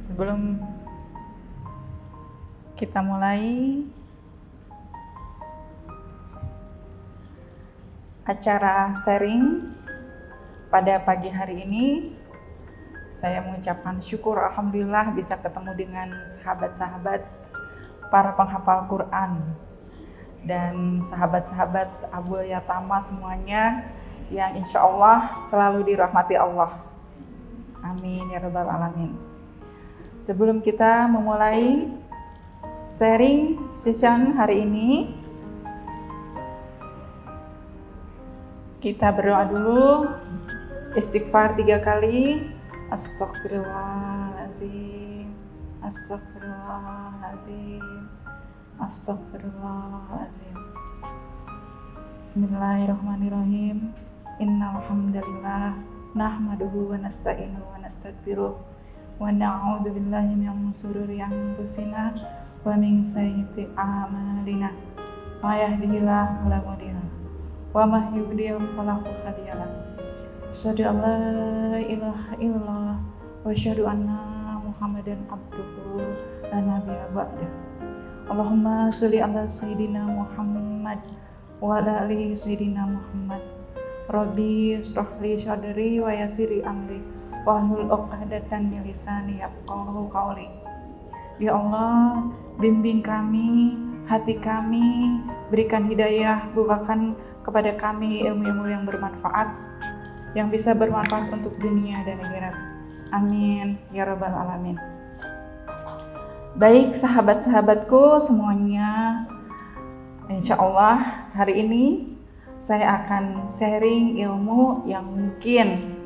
Sebelum kita mulai acara sharing pada pagi hari ini, saya mengucapkan syukur alhamdulillah bisa ketemu dengan sahabat-sahabat para penghafal Quran dan sahabat-sahabat Abul Yatama semuanya yang insya Allah selalu dirahmati Allah. Amin ya rabbal alamin. Sebelum kita memulai sharing session hari ini, kita berdoa dulu, istighfar 3 kali. Astaghfirullahaladzim, astaghfirullahaladzim, astaghfirullahaladzim. Bismillahirrahmanirrahim. Innal hamdalillah nahmaduhu wa nasta'inuhu wa nastaghfiruh wa na'udzu billahi min shururi anfusina wa min sayyiati a'malina. May yahdihillahu fala mudilla wa may yudlil fala hadiya lahu. Asyhadu an la ilaha illallah wa asyhadu anna Muhammadan abduhu wa nabiyya ba'da. Allahumma sholli ala sayyidina Muhammad wa ala ali sayyidina Muhammad. Rabbi ishrah li sadri wa yassir li amri wahlul 'uqdatam min lisani yafqahu qawli. Ya Allah, bimbing kami, hati kami, berikan hidayah, bukakan kepada kami ilmu-ilmu yang bermanfaat, yang bisa bermanfaat untuk dunia dan akhirat. Amin ya rabbal alamin. Baik sahabat-sahabatku semuanya, insya Allah hari ini saya akan sharing ilmu yang mungkin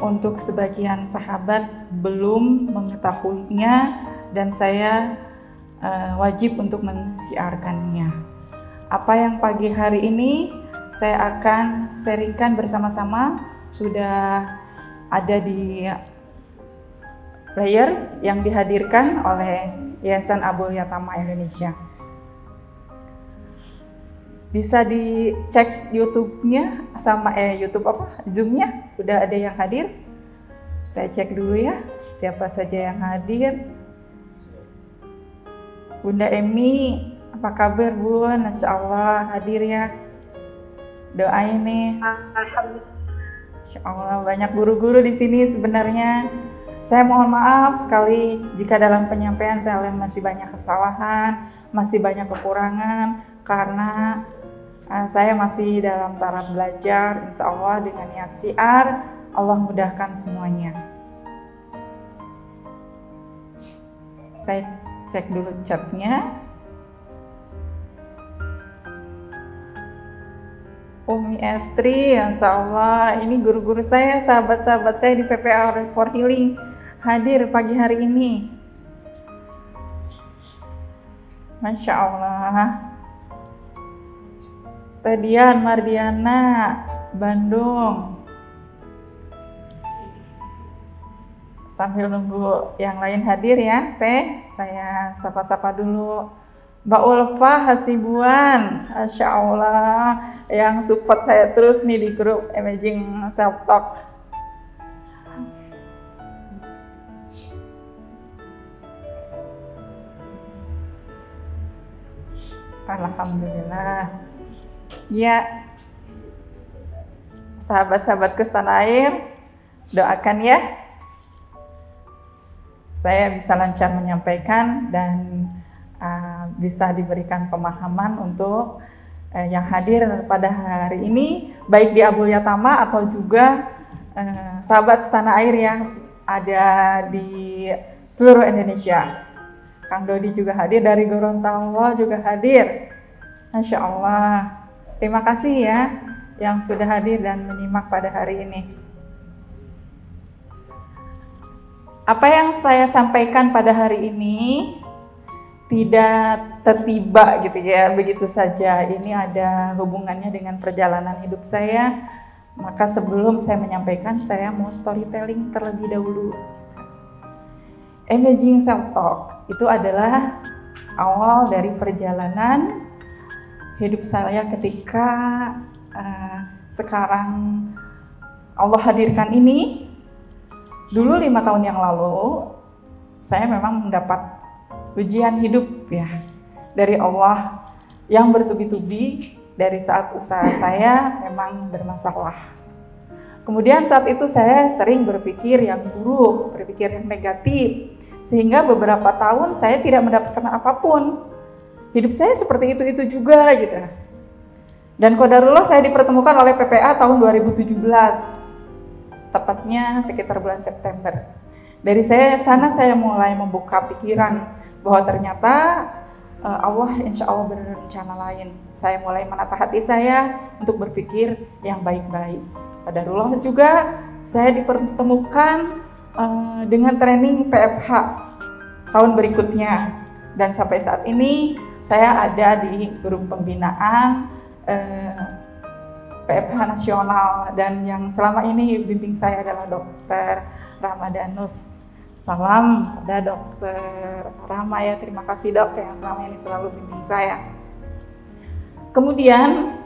untuk sebagian sahabat belum mengetahuinya dan saya wajib untuk mensiarkannya. Apa yang pagi hari ini saya akan sharingkan bersama-sama sudah ada di player yang dihadirkan oleh Yayasan Abul Yatama Indonesia. Bisa dicek YouTube-nya sama YouTube Zoom-nya udah ada yang hadir. Saya cek dulu ya, siapa saja yang hadir. Bunda Emi, apa kabar Bun? Masya Allah hadir ya. Doain nih. Alhamdulillah. Masya Allah banyak guru-guru di sini sebenarnya. Saya mohon maaf sekali jika dalam penyampaian saya masih banyak kesalahan, masih banyak kekurangan karena saya masih dalam taraf belajar. Insya Allah dengan niat siar, Allah mudahkan semuanya. Saya cek dulu chatnya. Umi Estri, Insya Allah ini guru-guru saya, sahabat-sahabat saya di PPA for Healing hadir pagi hari ini. Masya Allah. Teh Dian Mardiana, Bandung. Sambil nunggu yang lain hadir ya, Teh. Saya sapa-sapa dulu. Mbak Ulfa Hasibuan, Masya Allah, yang support saya terus nih di grup Imaging Self Talk. Alhamdulillah. Ya, sahabat-sahabat kesan air, doakan ya saya bisa lancar menyampaikan dan bisa diberikan pemahaman untuk yang hadir pada hari ini, baik di Abul Yatama atau juga sahabat tanah air yang ada di seluruh Indonesia. Kang Dodi juga hadir dari Gorontalo juga hadir. Masya Allah. Terima kasih ya yang sudah hadir dan menyimak pada hari ini. Apa yang saya sampaikan pada hari ini tidak tertiba gitu ya, begitu saja. Ini ada hubungannya dengan perjalanan hidup saya. Maka sebelum saya menyampaikan, saya mau storytelling terlebih dahulu. Imaging Self Talk itu adalah awal dari perjalanan hidup saya ketika sekarang Allah hadirkan ini. Dulu 5 tahun yang lalu saya memang mendapat ujian hidup ya dari Allah yang bertubi-tubi dari saat usaha saya memang bermasalah. Kemudian saat itu saya sering berpikir yang buruk, berpikir yang negatif, sehingga beberapa tahun saya tidak mendapatkan apapun. Hidup saya seperti itu juga gitu. Dan qadarullah saya dipertemukan oleh PPA tahun 2017, tepatnya sekitar bulan September. Dari sana saya mulai membuka pikiran bahwa ternyata Allah insya Allah berencana lain. Saya mulai menata hati saya untuk berpikir yang baik-baik. Qadarullah juga saya dipertemukan dengan training PFH tahun berikutnya. Dan sampai saat ini saya ada di grup pembinaan PFH nasional, dan yang selama ini bimbing saya adalah Dr. Ramadanus. Salam pada Dr. Rama ya, terima kasih dok yang selama ini selalu bimbing saya. Kemudian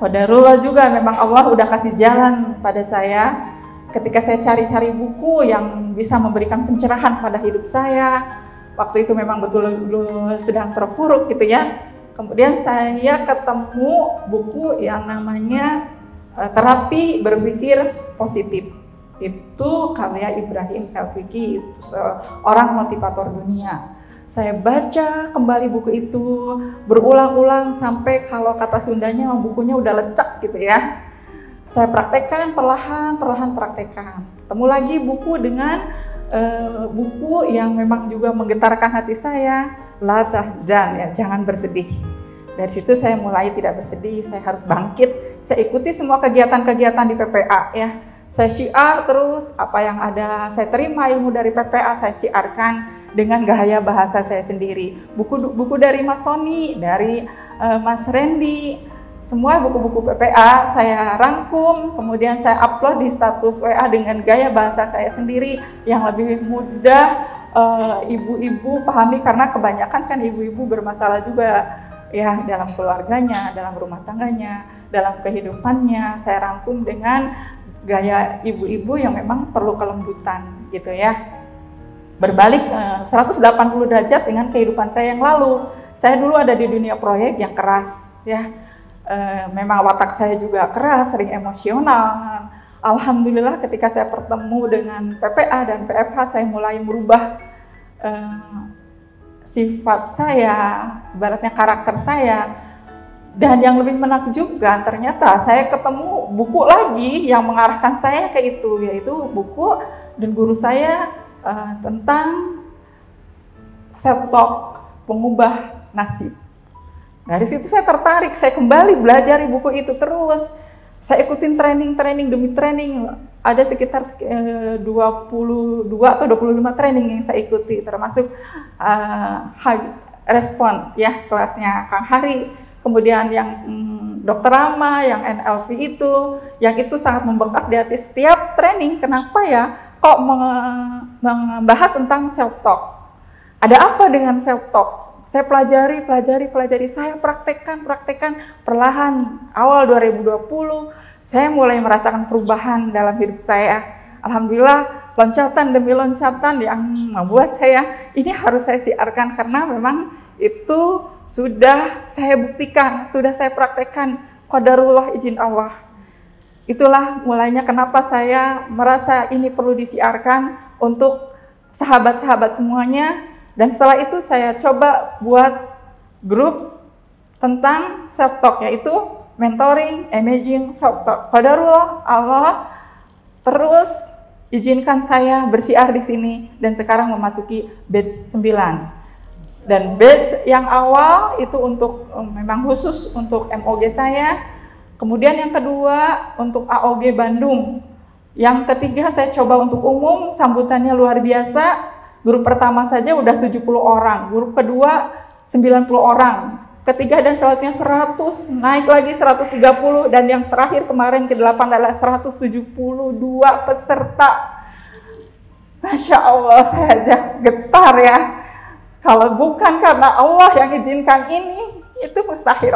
qadarullah juga memang Allah udah kasih jalan pada saya ketika saya cari-cari buku yang bisa memberikan pencerahan pada hidup saya. Waktu itu memang betul-betul sedang terpuruk gitu ya. Kemudian saya ketemu buku yang namanya Terapi Berpikir Positif. Itu karya Ibrahim El-Fiqi, seorang motivator dunia. Saya baca kembali buku itu berulang-ulang sampai kalau kata Sundanya bukunya udah lecek gitu ya. Saya praktekkan perlahan praktekkan. Ketemu lagi buku dengan buku yang memang juga menggetarkan hati saya, La tahzan ya, jangan bersedih. Dari situ saya mulai tidak bersedih, saya harus bangkit. Saya ikuti semua kegiatan-kegiatan di PPA ya. Saya syiar terus apa yang ada, saya terima ilmu dari PPA, saya syiarkan dengan gaya bahasa saya sendiri. Buku dari Mas Sony, dari Mas Randy, semua buku-buku PPA saya rangkum, kemudian saya upload di status WA dengan gaya bahasa saya sendiri yang lebih mudah ibu-ibu pahami, karena kebanyakan kan ibu-ibu bermasalah juga ya dalam keluarganya, dalam rumah tangganya, dalam kehidupannya. Saya rangkum dengan gaya ibu-ibu yang memang perlu kelembutan gitu ya. Berbalik 180 derajat dengan kehidupan saya yang lalu. Saya dulu ada di dunia proyek yang keras ya. Memang watak saya juga keras, sering emosional. Alhamdulillah ketika saya bertemu dengan PPA dan PFH, saya mulai merubah sifat saya, ibaratnya karakter saya. Dan yang lebih menakjubkan, ternyata saya ketemu buku lagi yang mengarahkan saya ke itu, yaitu buku dan guru saya tentang self-talk, pengubah nasib. Dari situ saya tertarik, saya kembali belajar buku itu terus. Saya ikutin training demi training, ada sekitar 22 atau 25 training yang saya ikuti, termasuk respon ya kelasnya Kang Hari, kemudian yang Dr. Rama, yang NLP itu, yang itu sangat membekas di hati. Setiap training, kenapa ya kok membahas tentang self-talk? Ada apa dengan self-talk? Saya pelajari, saya praktekkan perlahan. Awal 2020, saya mulai merasakan perubahan dalam hidup saya. Alhamdulillah, loncatan demi loncatan yang membuat saya, ini harus saya siarkan karena memang itu sudah saya buktikan, sudah saya praktekkan, qadarullah, izin Allah. Itulah mulainya kenapa saya merasa ini perlu disiarkan untuk sahabat-sahabat semuanya. Dan setelah itu saya coba buat grup tentang self-talk, yaitu mentoring, imaging, self-talk. Qadarullah, Allah terus izinkan saya bersiar di sini dan sekarang memasuki batch 9. Dan batch yang awal itu untuk memang khusus untuk MOG saya. Kemudian yang kedua untuk AOG Bandung. Yang ketiga saya coba untuk umum, sambutannya luar biasa. Grup pertama saja udah 70 orang, grup kedua 90 orang, ketiga dan selanjutnya 100, naik lagi 130, dan yang terakhir kemarin ke-8 adalah 172 peserta. Masya Allah, saya aja getar ya. Kalau bukan karena Allah yang izinkan ini, itu mustahil.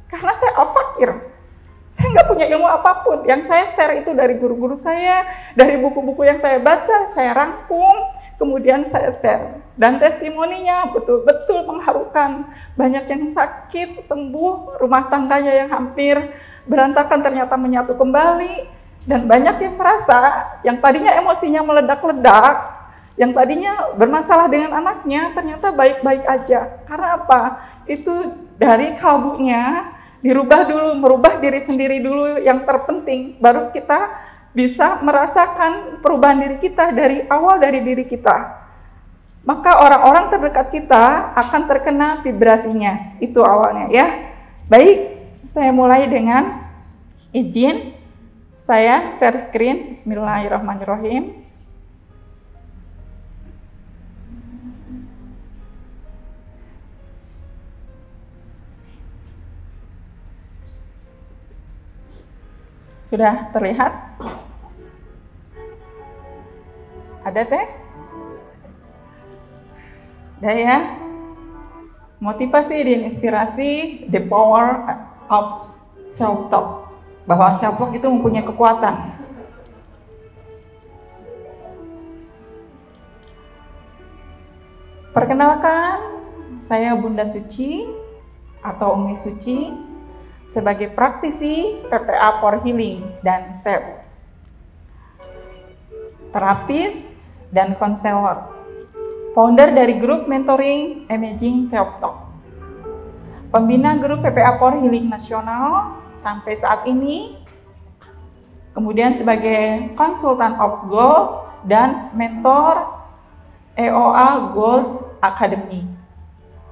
Karena saya al-fakir. Saya nggak punya ilmu apapun. Yang saya share itu dari guru-guru saya, dari buku-buku yang saya baca, saya rangkum, kemudian saya share. Dan testimoninya betul-betul mengharukan. Banyak yang sakit, sembuh, rumah tangganya yang hampir berantakan ternyata menyatu kembali. Dan banyak yang merasa, yang tadinya emosinya meledak-ledak, yang tadinya bermasalah dengan anaknya, ternyata baik-baik aja. Karena apa? Itu dari kalbunya, dirubah dulu, merubah diri sendiri dulu yang terpenting, baru kita bisa merasakan perubahan diri kita dari awal dari diri kita. Maka orang-orang terdekat kita akan terkena vibrasinya, itu awalnya ya. Baik, saya mulai dengan izin, saya share screen, bismillahirrahmanirrahim. Sudah terlihat? Ada teh? Ada ya? Motivasi dan inspirasi, the power of self-talk. Bahwa self-talk itu mempunyai kekuatan. Perkenalkan, saya Bunda Suci atau Umi Suci sebagai praktisi PPA for Healing dan SEP, terapis dan konselor, founder dari grup mentoring Imaging Self-Talk, pembina grup PPA for Healing Nasional sampai saat ini, kemudian sebagai konsultan of Gold dan mentor EOA Gold Academy.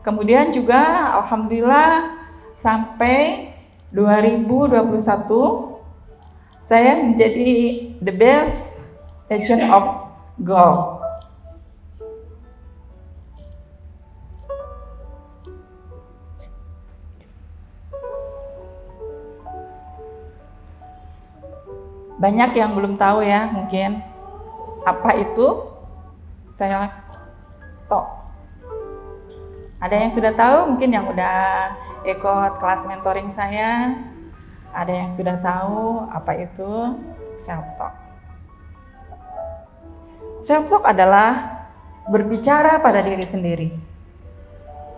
Kemudian juga alhamdulillah sampai 2021 saya menjadi the best agent of gold. Banyak yang belum tahu ya mungkin apa itu self-talk. Ada yang sudah tahu, mungkin yang udah ikut kelas mentoring saya, ada yang sudah tahu apa itu self-talk. Self-talk adalah berbicara pada diri sendiri.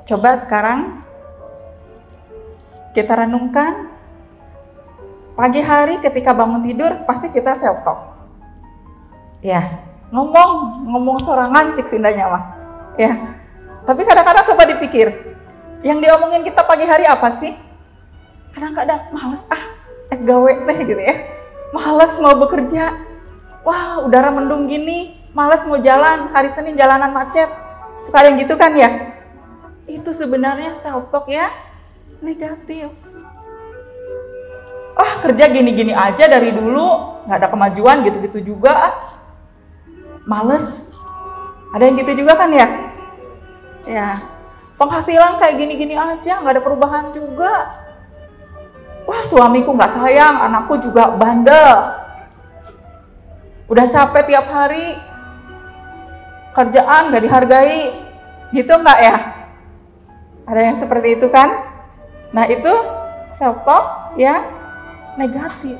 Coba sekarang kita renungkan, pagi hari ketika bangun tidur pasti kita self-talk. Ya, ngomong sorangan cik sindanya mah. Ya, tapi kadang-kadang coba dipikir, yang diomongin kita pagi hari apa sih? Kadang-kadang males gawe teh gitu ya. Males mau bekerja. Wah, udara mendung gini, males mau jalan, hari Senin jalanan macet. Suka yang gitu kan ya? Itu sebenarnya self-talk ya negatif. Kerja gini-gini aja dari dulu, nggak ada kemajuan gitu-gitu juga. Males. Ada yang gitu juga kan ya? Ya. Penghasilan kayak gini-gini aja, nggak ada perubahan juga. Wah, suamiku nggak sayang, anakku juga bandel. Udah capek tiap hari, kerjaan nggak dihargai, gitu nggak ya? Ada yang seperti itu kan? Nah itu self-talk ya negatif.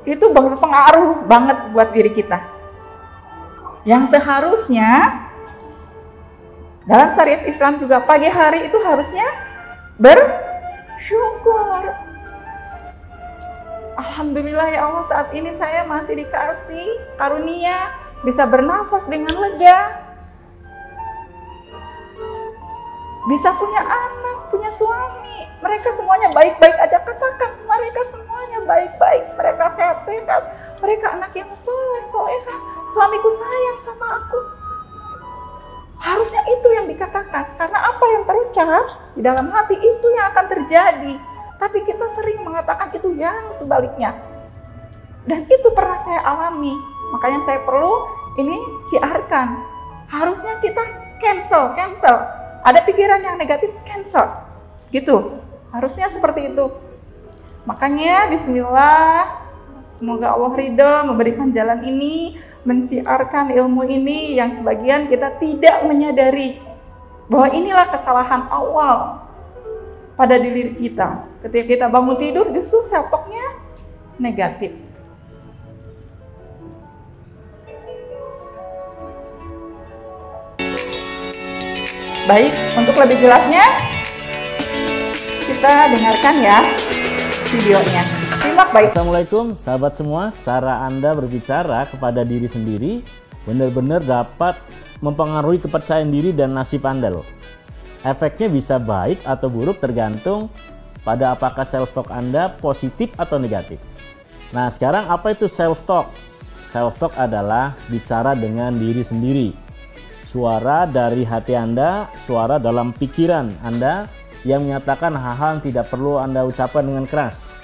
Itu berpengaruh banget buat diri kita. Yang seharusnya dalam syariat Islam juga pagi hari itu harusnya bersyukur. Alhamdulillah ya Allah, saat ini saya masih dikasih karunia bisa bernafas dengan lega, bisa punya anak, punya suami, mereka semuanya baik-baik aja. Katakan mereka semuanya baik-baik, mereka sehat-sehat, mereka anak yang soleh-solehah, suamiku sayang sama aku. Harusnya itu yang dikatakan, karena apa yang terucap di dalam hati itu yang akan terjadi. Tapi kita sering mengatakan itu yang sebaliknya. Dan itu pernah saya alami, makanya saya perlu ini siarkan. Harusnya kita cancel. Ada pikiran yang negatif, cancel. Gitu, harusnya seperti itu. Makanya bismillah, semoga Allah ridho memberikan jalan ini, mensiarkan ilmu ini yang sebagian kita tidak menyadari bahwa inilah kesalahan awal pada diri kita. Ketika kita bangun tidur justru self-talk-nya negatif. Baik, untuk lebih jelasnya kita dengarkan ya videonya. Simak baik. Assalamualaikum sahabat semua. Cara Anda berbicara kepada diri sendiri benar-benar dapat mempengaruhi kepercayaan diri dan nasib Anda loh. Efeknya bisa baik atau buruk tergantung pada apakah self-talk Anda positif atau negatif. Nah, sekarang apa itu self-talk? Self-talk adalah bicara dengan diri sendiri. Suara dari hati Anda, suara dalam pikiran Anda yang menyatakan hal-hal yang tidak perlu Anda ucapkan dengan keras.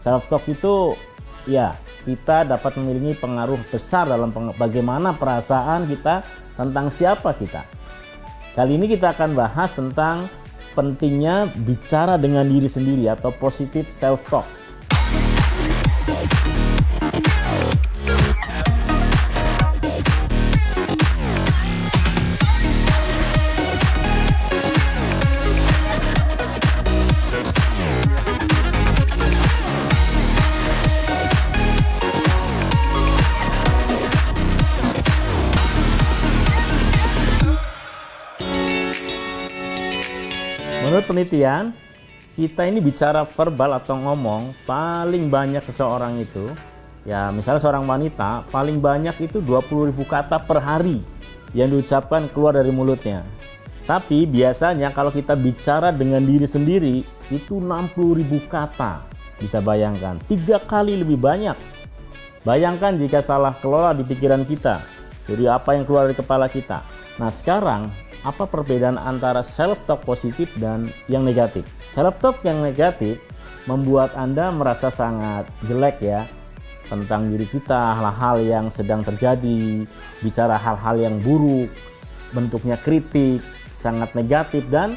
Self-talk itu ya, kita dapat memiliki pengaruh besar dalam bagaimana perasaan kita tentang siapa kita. Kali ini kita akan bahas tentang pentingnya bicara dengan diri sendiri atau positive self-talk. Menurut penelitian, kita ini bicara verbal atau ngomong paling banyak seseorang itu, ya misalnya seorang wanita paling banyak itu 20.000 kata per hari yang diucapkan keluar dari mulutnya. Tapi biasanya kalau kita bicara dengan diri sendiri itu 60.000 kata. Bisa bayangkan, 3 kali lebih banyak. Bayangkan jika salah kelola di pikiran kita, jadi apa yang keluar dari kepala kita. Nah sekarang, apa perbedaan antara self-talk positif dan yang negatif? Self-talk yang negatif membuat Anda merasa sangat jelek ya tentang diri kita, hal-hal yang sedang terjadi, bicara hal-hal yang buruk, bentuknya kritik, sangat negatif dan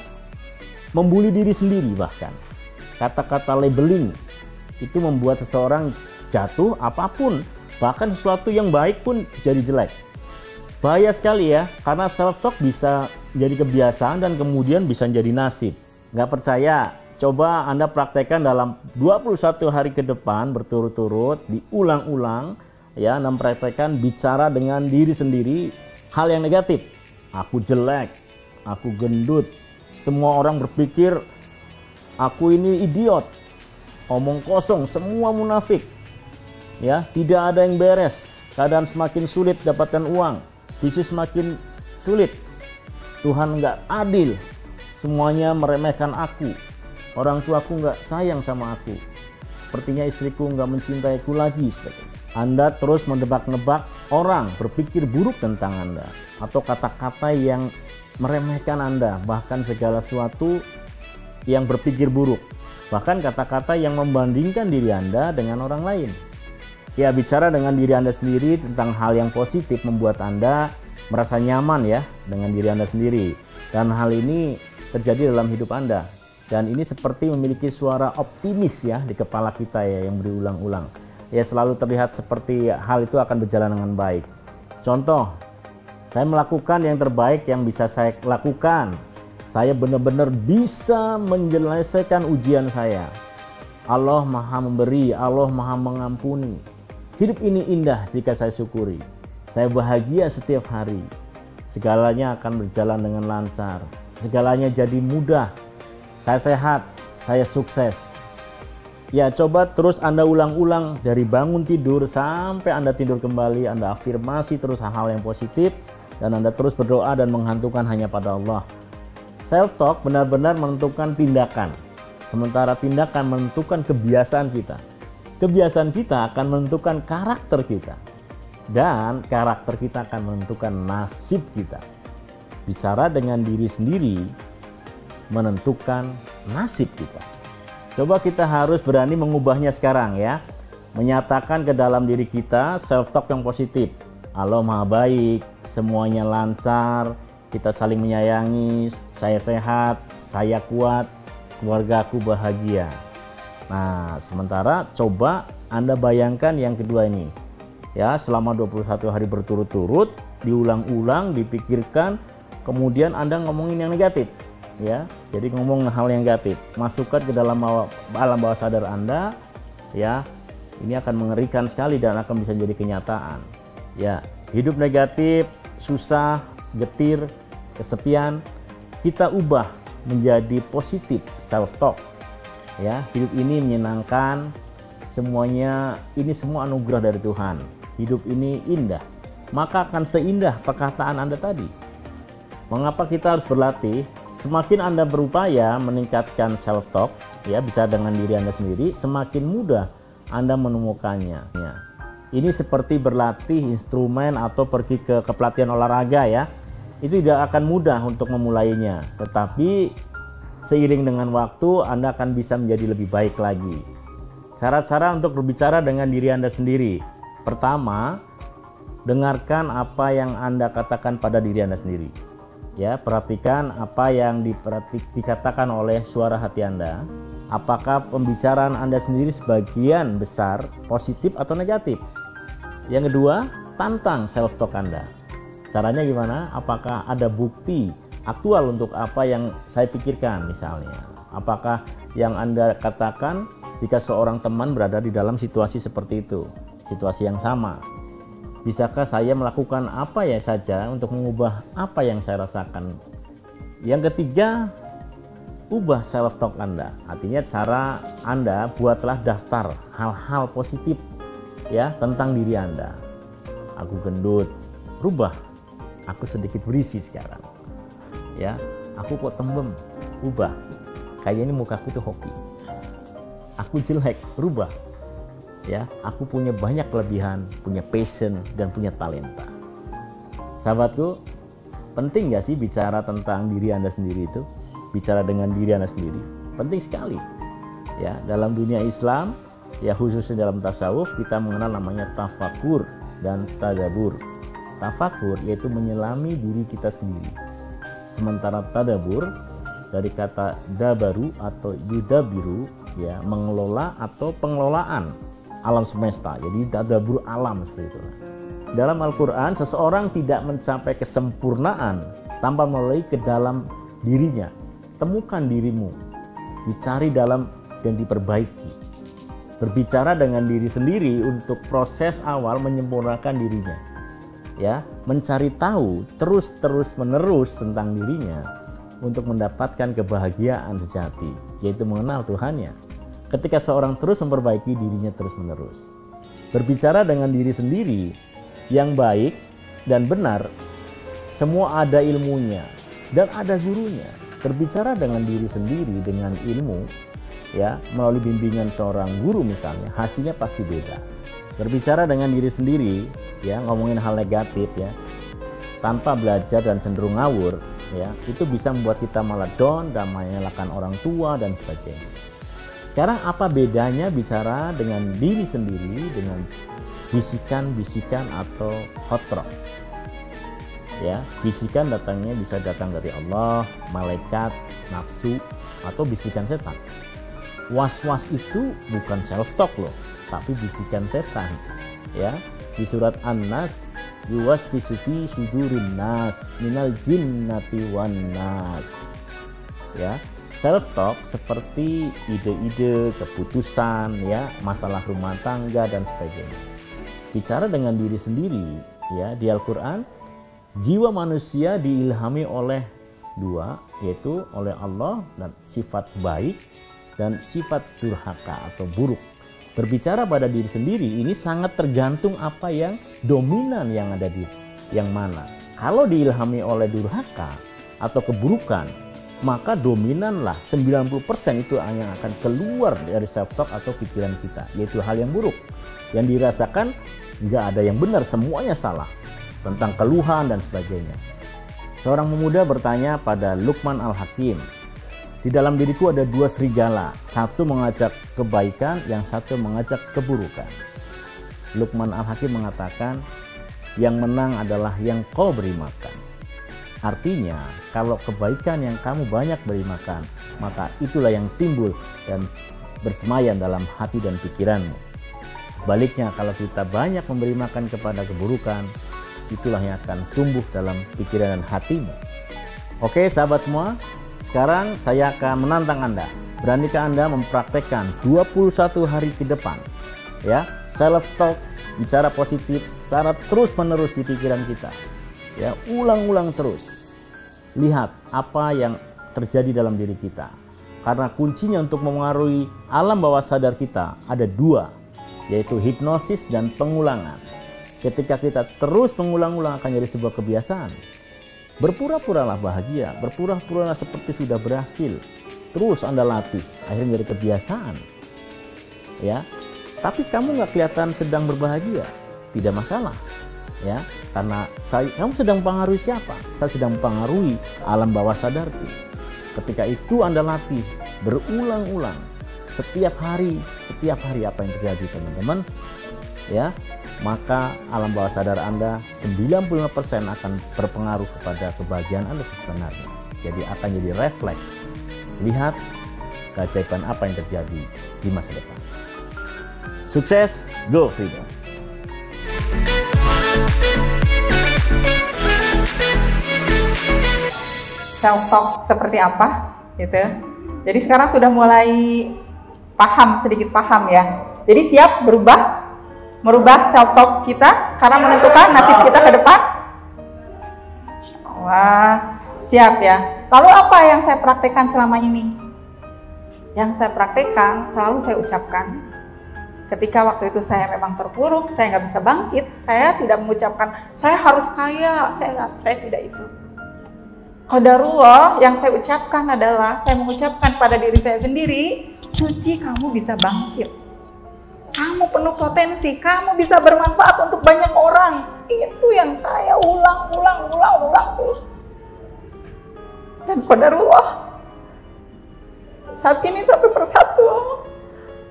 membuli diri sendiri bahkan. Kata-kata labeling itu membuat seseorang jatuh apapun, bahkan sesuatu yang baik pun jadi jelek. Bahaya sekali ya, karena self-talk bisa jadi kebiasaan dan kemudian bisa jadi nasib. Nggak percaya? Coba Anda praktekkan dalam 21 hari ke depan berturut-turut, diulang-ulang ya, Anda praktekkan bicara dengan diri sendiri hal yang negatif. Aku jelek, aku gendut, semua orang berpikir aku ini idiot, omong kosong, semua munafik. Ya, tidak ada yang beres, keadaan semakin sulit dapatkan uang. Bisnis makin sulit, Tuhan nggak adil, semuanya meremehkan aku, orang tuaku nggak sayang sama aku, sepertinya istriku nggak mencintaiku lagi. Seperti Anda terus menebak-nebak orang berpikir buruk tentang Anda atau kata-kata yang meremehkan Anda, bahkan segala sesuatu yang berpikir buruk, bahkan kata-kata yang membandingkan diri Anda dengan orang lain. Ya, bicara dengan diri Anda sendiri tentang hal yang positif membuat Anda merasa nyaman ya dengan diri Anda sendiri. Dan hal ini terjadi dalam hidup Anda. Dan ini seperti memiliki suara optimis ya di kepala kita ya yang berulang-ulang. Ya, selalu terlihat seperti hal itu akan berjalan dengan baik. Contoh, saya melakukan yang terbaik yang bisa saya lakukan. Saya benar-benar bisa menyelesaikan ujian saya. Allah Maha Memberi, Allah Maha Mengampuni. Hidup ini indah jika saya syukuri. Saya bahagia setiap hari. Segalanya akan berjalan dengan lancar. Segalanya jadi mudah. Saya sehat, saya sukses. Ya, coba terus Anda ulang-ulang dari bangun tidur sampai Anda tidur kembali. Anda afirmasi terus hal-hal yang positif dan Anda terus berdoa dan menghantungkan hanya pada Allah. Self-talk benar-benar menentukan tindakan. Sementara tindakan menentukan kebiasaan kita. Kebiasaan kita akan menentukan karakter kita. Dan karakter kita akan menentukan nasib kita. Bicara dengan diri sendiri menentukan nasib kita. Coba kita harus berani mengubahnya sekarang ya. Menyatakan ke dalam diri kita self-talk yang positif. Allah Maha Baik, semuanya lancar, kita saling menyayangi, saya sehat, saya kuat, keluargaku bahagia. Nah, sementara coba Anda bayangkan yang kedua ini. Ya, selama 21 hari berturut-turut, diulang-ulang, dipikirkan, kemudian Anda ngomongin yang negatif. Ya, jadi ngomong hal yang negatif, masukkan ke dalam alam bawah sadar Anda. Ya, ini akan mengerikan sekali dan akan bisa jadi kenyataan. Ya, hidup negatif, susah, getir, kesepian, kita ubah menjadi positif self-talk. Ya, hidup ini menyenangkan, semuanya ini semua anugerah dari Tuhan. Hidup ini indah, maka akan seindah perkataan Anda tadi. Mengapa kita harus berlatih? Semakin Anda berupaya meningkatkan self-talk, ya, bicara dengan diri Anda sendiri, semakin mudah Anda menemukannya. Ini seperti berlatih instrumen atau pergi ke pelatihan olahraga, ya. Itu tidak akan mudah untuk memulainya, tetapi seiring dengan waktu Anda akan bisa menjadi lebih baik lagi. Cara-cara untuk berbicara dengan diri Anda sendiri. Pertama, dengarkan apa yang Anda katakan pada diri Anda sendiri. Ya, perhatikan apa yang dikatakan oleh suara hati Anda. Apakah pembicaraan Anda sendiri sebagian besar positif atau negatif? Yang kedua, tantang self-talk Anda. Caranya gimana? Apakah ada bukti aktual untuk apa yang saya pikirkan misalnya? Apakah yang Anda katakan jika seorang teman berada di dalam situasi seperti itu, situasi yang sama? Bisakah saya melakukan apa ya saja untuk mengubah apa yang saya rasakan? Yang ketiga, ubah self-talk Anda. Artinya cara Anda buatlah daftar hal-hal positif, ya, tentang diri Anda. Aku gendut, rubah. Aku sedikit berisi sekarang. Ya, aku kok tembem, ubah. Kayaknya mukaku tuh hoki. Aku jelek, rubah. Ya, aku punya banyak kelebihan, punya passion, dan punya talenta. Sahabatku, penting gak sih bicara tentang diri Anda sendiri itu? Bicara dengan diri Anda sendiri, penting sekali. Ya, dalam dunia Islam, ya khususnya dalam tasawuf, kita mengenal namanya tafakur dan tadabur. Tafakur yaitu menyelami diri kita sendiri. Sementara tadabur dari kata dabaru atau yudabiru, ya, mengelola atau pengelolaan alam semesta. Jadi tadabbur alam seperti itu. Dalam Al-Quran, seseorang tidak mencapai kesempurnaan tanpa melalui ke dalam dirinya. Temukan dirimu, dicari dalam dan diperbaiki. Berbicara dengan diri sendiri untuk proses awal menyempurnakan dirinya. Ya, mencari tahu terus menerus tentang dirinya untuk mendapatkan kebahagiaan sejati, yaitu mengenal Tuhannya. Ketika seorang terus memperbaiki dirinya terus-menerus. Berbicara dengan diri sendiri yang baik dan benar, semua ada ilmunya dan ada gurunya. Berbicara dengan diri sendiri dengan ilmu, ya, melalui bimbingan seorang guru misalnya, hasilnya pasti beda. Berbicara dengan diri sendiri, ya, ngomongin hal negatif, ya, tanpa belajar dan cenderung ngawur, ya, itu bisa membuat kita malah down dan menyalahkan orang tua dan sebagainya. Sekarang apa bedanya bicara dengan diri sendiri dengan bisikan-bisikan atau hotrok? Ya, bisikan datangnya bisa datang dari Allah, malaikat, nafsu, atau bisikan setan. Was-was itu bukan self-talk loh, tapi bisikan setan. Ya, di surat An-Nas, yuwaswisu fi sudurin nas minal jinnati wan nas. Ya, self-talk seperti ide-ide, keputusan, ya, masalah rumah tangga dan sebagainya. Bicara dengan diri sendiri, ya, di Al-Quran, jiwa manusia diilhami oleh dua, yaitu oleh Allah dan sifat baik dan sifat durhaka atau buruk. Berbicara pada diri sendiri ini sangat tergantung apa yang dominan yang ada di yang mana. Kalau diilhami oleh durhaka atau keburukan, maka dominanlah 90% itu yang akan keluar dari self-talk atau pikiran kita, yaitu hal yang buruk. Yang dirasakan nggak ada yang benar, semuanya salah, tentang keluhan dan sebagainya. Seorang pemuda bertanya pada Luqman Al-Hakim, di dalam diriku ada dua serigala, satu mengajak kebaikan, yang satu mengajak keburukan. Luqman Al-Hakim mengatakan, yang menang adalah yang kau beri makan. Artinya, kalau kebaikan yang kamu banyak beri makan, maka itulah yang timbul dan bersemayam dalam hati dan pikiranmu. Sebaliknya, kalau kita banyak memberi makan kepada keburukan, itulah yang akan tumbuh dalam pikiran dan hatimu. Oke, sahabat semua, sekarang saya akan menantang Anda. Beranikah Anda mempraktekkan 21 hari ke depan, ya, self-talk, bicara positif secara terus-menerus di pikiran kita. Ya, ulang-ulang terus. lihat apa yang terjadi dalam diri kita. Karena kuncinya untuk memengaruhi alam bawah sadar kita ada dua, yaitu hipnosis dan pengulangan. Ketika kita terus mengulang-ulang akan jadi sebuah kebiasaan. Berpura-puralah bahagia, berpura-puralah seperti sudah berhasil. Terus Anda latih, akhirnya jadi kebiasaan. Ya, tapi kamu nggak kelihatan sedang berbahagia, tidak masalah. Ya, karena kamu sedang mempengaruhi siapa? Saya sedang mempengaruhi alam bawah sadarku. Ketika itu Anda latih berulang-ulang setiap hari apa yang terjadi, teman-teman, ya, maka alam bawah sadar Anda 95% akan berpengaruh kepada kebahagiaan Anda sebenarnya. Jadi akan jadi refleks. Lihat keajaiban apa yang terjadi di masa depan. Sukses, go freedom. Self talk seperti apa gitu. Jadi sekarang sudah mulai sedikit paham ya. Jadi siap merubah self talk kita karena menentukan nasib kita ke depan. Wah, siap ya. Lalu apa yang saya praktekkan selama ini? Yang saya praktekkan selalu saya ucapkan. Ketika waktu itu saya memang terpuruk, saya nggak bisa bangkit, saya tidak mengucapkan saya harus kaya, saya tidak itu. Qadarullah yang saya ucapkan adalah saya mengucapkan pada diri saya sendiri, Suci, kamu bisa bangkit. Kamu penuh potensi, kamu bisa bermanfaat untuk banyak orang. Itu yang saya ulang. Dan qadarullah, saat ini satu persatu,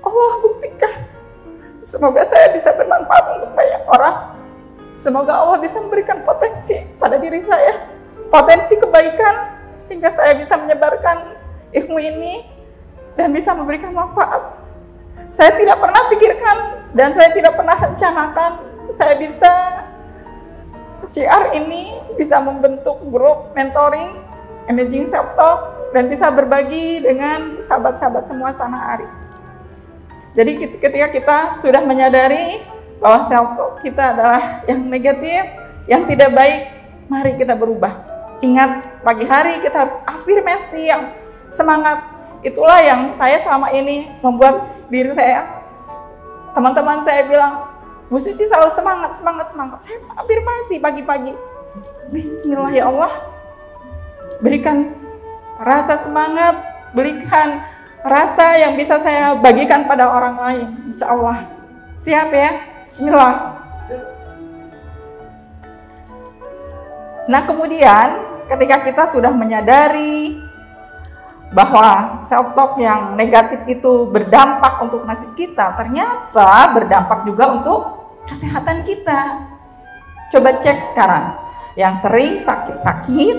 Allah buktikan. Semoga saya bisa bermanfaat untuk banyak orang. Semoga Allah bisa memberikan potensi pada diri saya. Potensi kebaikan hingga saya bisa menyebarkan ilmu ini dan bisa memberikan manfaat. Saya tidak pernah pikirkan dan saya tidak pernah rencanakan saya bisa syiar ini bisa membentuk grup mentoring Emerging Self Talk dan bisa berbagi dengan sahabat-sahabat semua sana ari. Jadi ketika kita sudah menyadari bahwa self talk kita adalah yang negatif, yang tidak baik, mari kita berubah. Ingat, pagi hari kita harus afirmasi yang semangat. Itulah yang saya selama ini membuat diri saya. Teman-teman saya bilang, Bu Suci selalu semangat. Saya afirmasi pagi-pagi. Bismillah ya Allah. Berikan rasa semangat, berikan rasa yang bisa saya bagikan pada orang lain. Insya Allah. Siap ya? Bismillah. Nah kemudian ketika kita sudah menyadari bahwa self talk yang negatif itu berdampak untuk nasib kita, ternyata berdampak juga untuk kesehatan kita. Coba cek sekarang, yang sering sakit-sakit,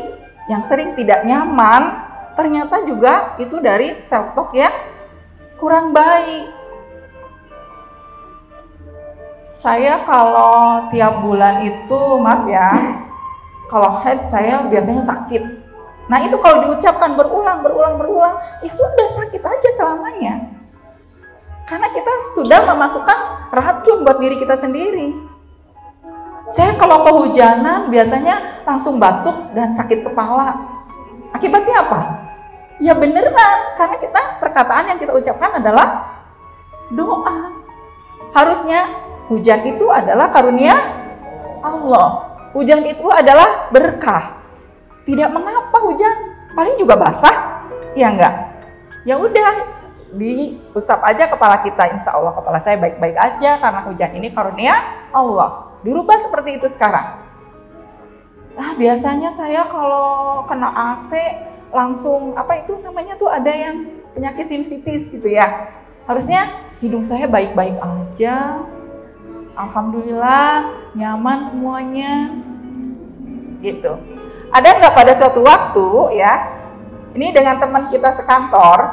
yang sering tidak nyaman, ternyata juga itu dari self talk yang kurang baik. Saya kalau tiap bulan itu, maaf ya, kalau head saya biasanya sakit. Nah itu kalau diucapkan berulang, ya sudah sakit aja selamanya. Karena kita sudah memasukkan racun buat diri kita sendiri. Saya kalau kehujanan biasanya langsung batuk dan sakit kepala. Akibatnya apa? Ya beneran, karena perkataan yang kita ucapkan adalah doa. Harusnya hujan itu adalah karunia Allah. Hujan itu adalah berkah. Tidak mengapa hujan, paling juga basah, ya enggak? Ya udah, diusap aja kepala kita, insya Allah kepala saya baik-baik aja karena hujan ini karunia Allah. Dirubah seperti itu sekarang. Nah biasanya saya kalau kena AC langsung ada yang penyakit sinusitis gitu ya. Harusnya hidung saya baik-baik aja. Alhamdulillah nyaman semuanya. Gitu. Ada nggak pada suatu waktu ya, ini dengan teman kita sekantor,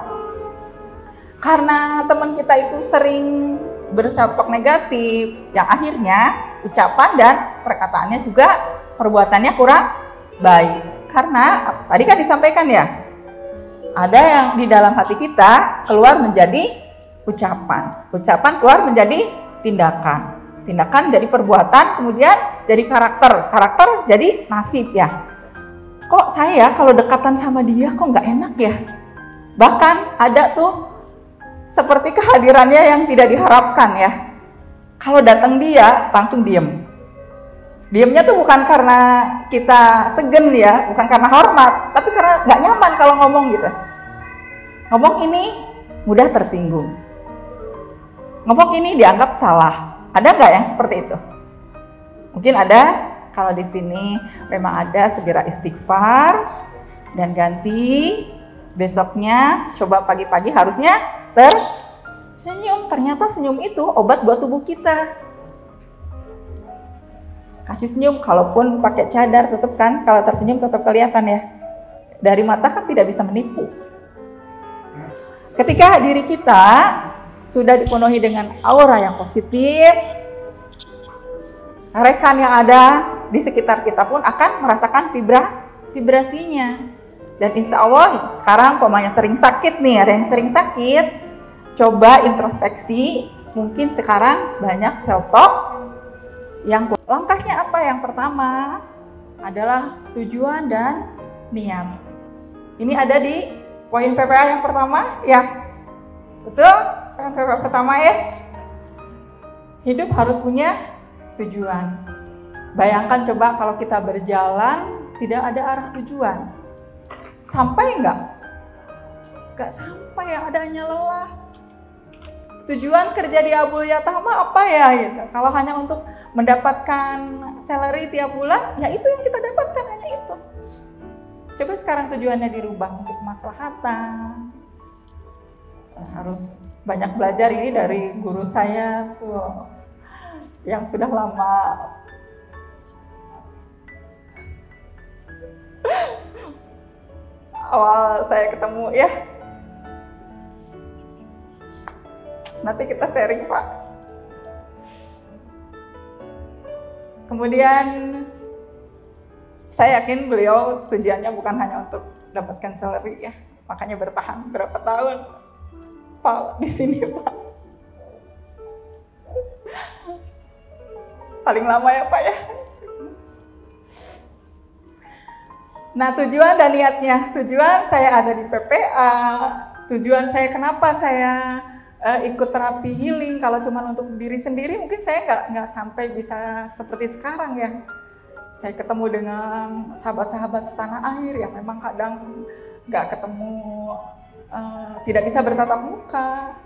karena teman kita itu sering berself talk negatif, yang akhirnya ucapan dan perkataannya juga perbuatannya kurang baik. Karena tadi kan disampaikan ya, ada yang di dalam hati kita keluar menjadi ucapan, ucapan keluar menjadi tindakan, tindakan jadi perbuatan, kemudian jadi karakter, karakter jadi nasib ya. kok saya kalau dekatan sama dia kok nggak enak ya. Bahkan ada tuh seperti kehadirannya yang tidak diharapkan ya. Kalau datang dia langsung diem. Diemnya tuh bukan karena kita segen ya, bukan karena hormat, tapi karena nggak nyaman kalau ngomong gitu. Ngomong ini mudah tersinggung. Ngomong ini dianggap salah. Ada nggak yang seperti itu? Mungkin ada. Kalau di sini memang ada, segera istighfar dan ganti. Besoknya coba pagi-pagi harusnya tersenyum. Ternyata senyum itu obat buat tubuh kita. Kasih senyum, kalaupun pakai cadar tetap kan, kalau tersenyum tetap kelihatan ya. Dari mata kan tidak bisa menipu. Ketika diri kita sudah dipenuhi dengan aura yang positif, rekan yang ada di sekitar kita pun akan merasakan vibrasinya. Dan insya Allah sekarang pokoknya sering sakit nih, ada yang sering sakit, coba introspeksi. Mungkin sekarang banyak self talk yang langkahnya apa? Yang pertama adalah tujuan dan niat. Ini ada di poin PPA yang pertama ya, betul? Poin PPA pertama ya, hidup harus punya tujuan. Bayangkan coba kalau kita berjalan tidak ada arah tujuan, sampai nggak? Nggak sampai ya, adanya lelah. Tujuan kerja di Abul Yatama apa ya gitu? Kalau hanya untuk mendapatkan salary tiap bulan, ya itu yang kita dapatkan, hanya itu. Coba sekarang tujuannya dirubah untuk kemaslahatan. Harus banyak belajar ini dari guru saya tuh yang sudah lama. Awal saya ketemu ya. Nanti kita sharing Pak. Kemudian saya yakin beliau tujuannya bukan hanya untuk dapatkan salary ya. Makanya bertahan berapa tahun Pak di sini Pak. Paling lama ya Pak ya. Nah tujuan dan niatnya, tujuan saya ada di PPA, tujuan saya kenapa saya ikut terapi healing. Kalau cuma untuk diri sendiri mungkin saya nggak sampai bisa seperti sekarang ya. Saya ketemu dengan sahabat-sahabat setanah air yang memang kadang nggak ketemu, tidak bisa bertatap muka.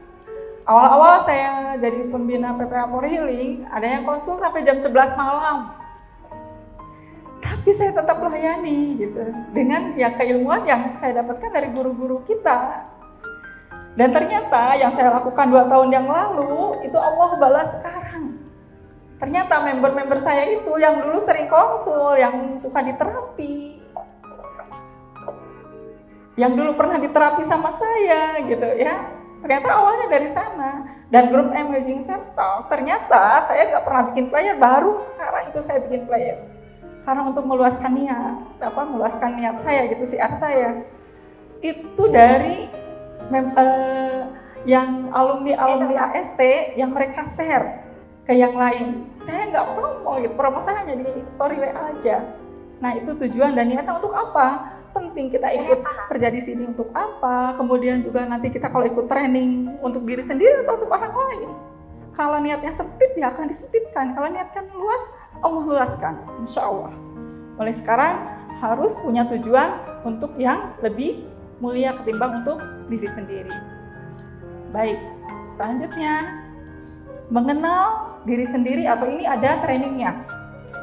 Awal-awal saya jadi pembina PPA for Healing, ada yang konsul sampai jam 11 malam. Tapi saya tetap layani gitu, dengan yang keilmuan yang saya dapatkan dari guru-guru kita. Dan ternyata yang saya lakukan 2 tahun yang lalu, itu Allah balas sekarang. Ternyata member-member saya itu yang dulu sering konsul, yang suka diterapi, yang dulu pernah diterapi sama saya gitu ya, ternyata awalnya dari sana. Dan grup Amazing Self Talk, ternyata saya gak pernah bikin player, baru sekarang itu saya bikin player. Karena untuk meluaskan niat saya gitu, siar saya. Itu dari yang alumni AST yang mereka share ke yang lain. Saya nggak promo gitu, promo saya hanya di story WA aja. Nah itu tujuan dan niatnya untuk apa? Penting kita ikut kerja di sini untuk apa? Kemudian juga nanti kita kalau ikut training untuk diri sendiri atau untuk orang lain. Kalau niatnya sempit ya akan disempitkan. Kalau niatkan luas, Allah luaskan, insya Allah. Mulai sekarang harus punya tujuan untuk yang lebih mulia ketimbang untuk diri sendiri. Baik, selanjutnya mengenal diri sendiri, atau ini ada trainingnya,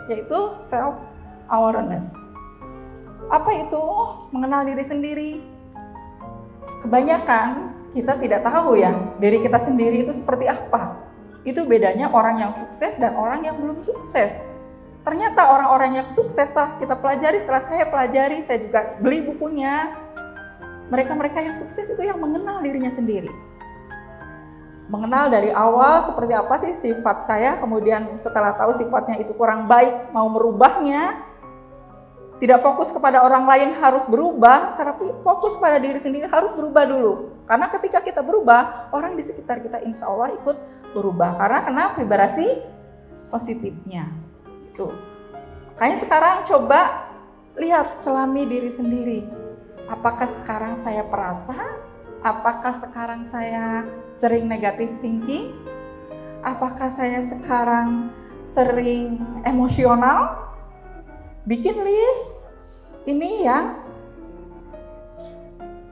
yaitu self awareness. Apa itu mengenal diri sendiri? Kebanyakan kita tidak tahu ya diri kita sendiri itu seperti apa. Itu bedanya orang yang sukses dan orang yang belum sukses. Ternyata orang-orang yang sukses setelah kita pelajari, setelah saya pelajari, saya juga beli bukunya. Mereka-mereka yang sukses itu yang mengenal dirinya sendiri. Mengenal dari awal seperti apa sih sifat saya, kemudian setelah tahu sifatnya itu kurang baik, mau merubahnya. Tidak fokus kepada orang lain harus berubah, tapi fokus pada diri sendiri harus berubah dulu. Karena ketika kita berubah, orang di sekitar kita insya Allah ikut berubah. Karena kena vibrasi positifnya. Tuh. Makanya sekarang coba lihat selami diri sendiri. Apakah sekarang saya perasa? Apakah sekarang saya sering negatif thinking? Apakah saya sekarang sering emosional? Bikin list. Ini yang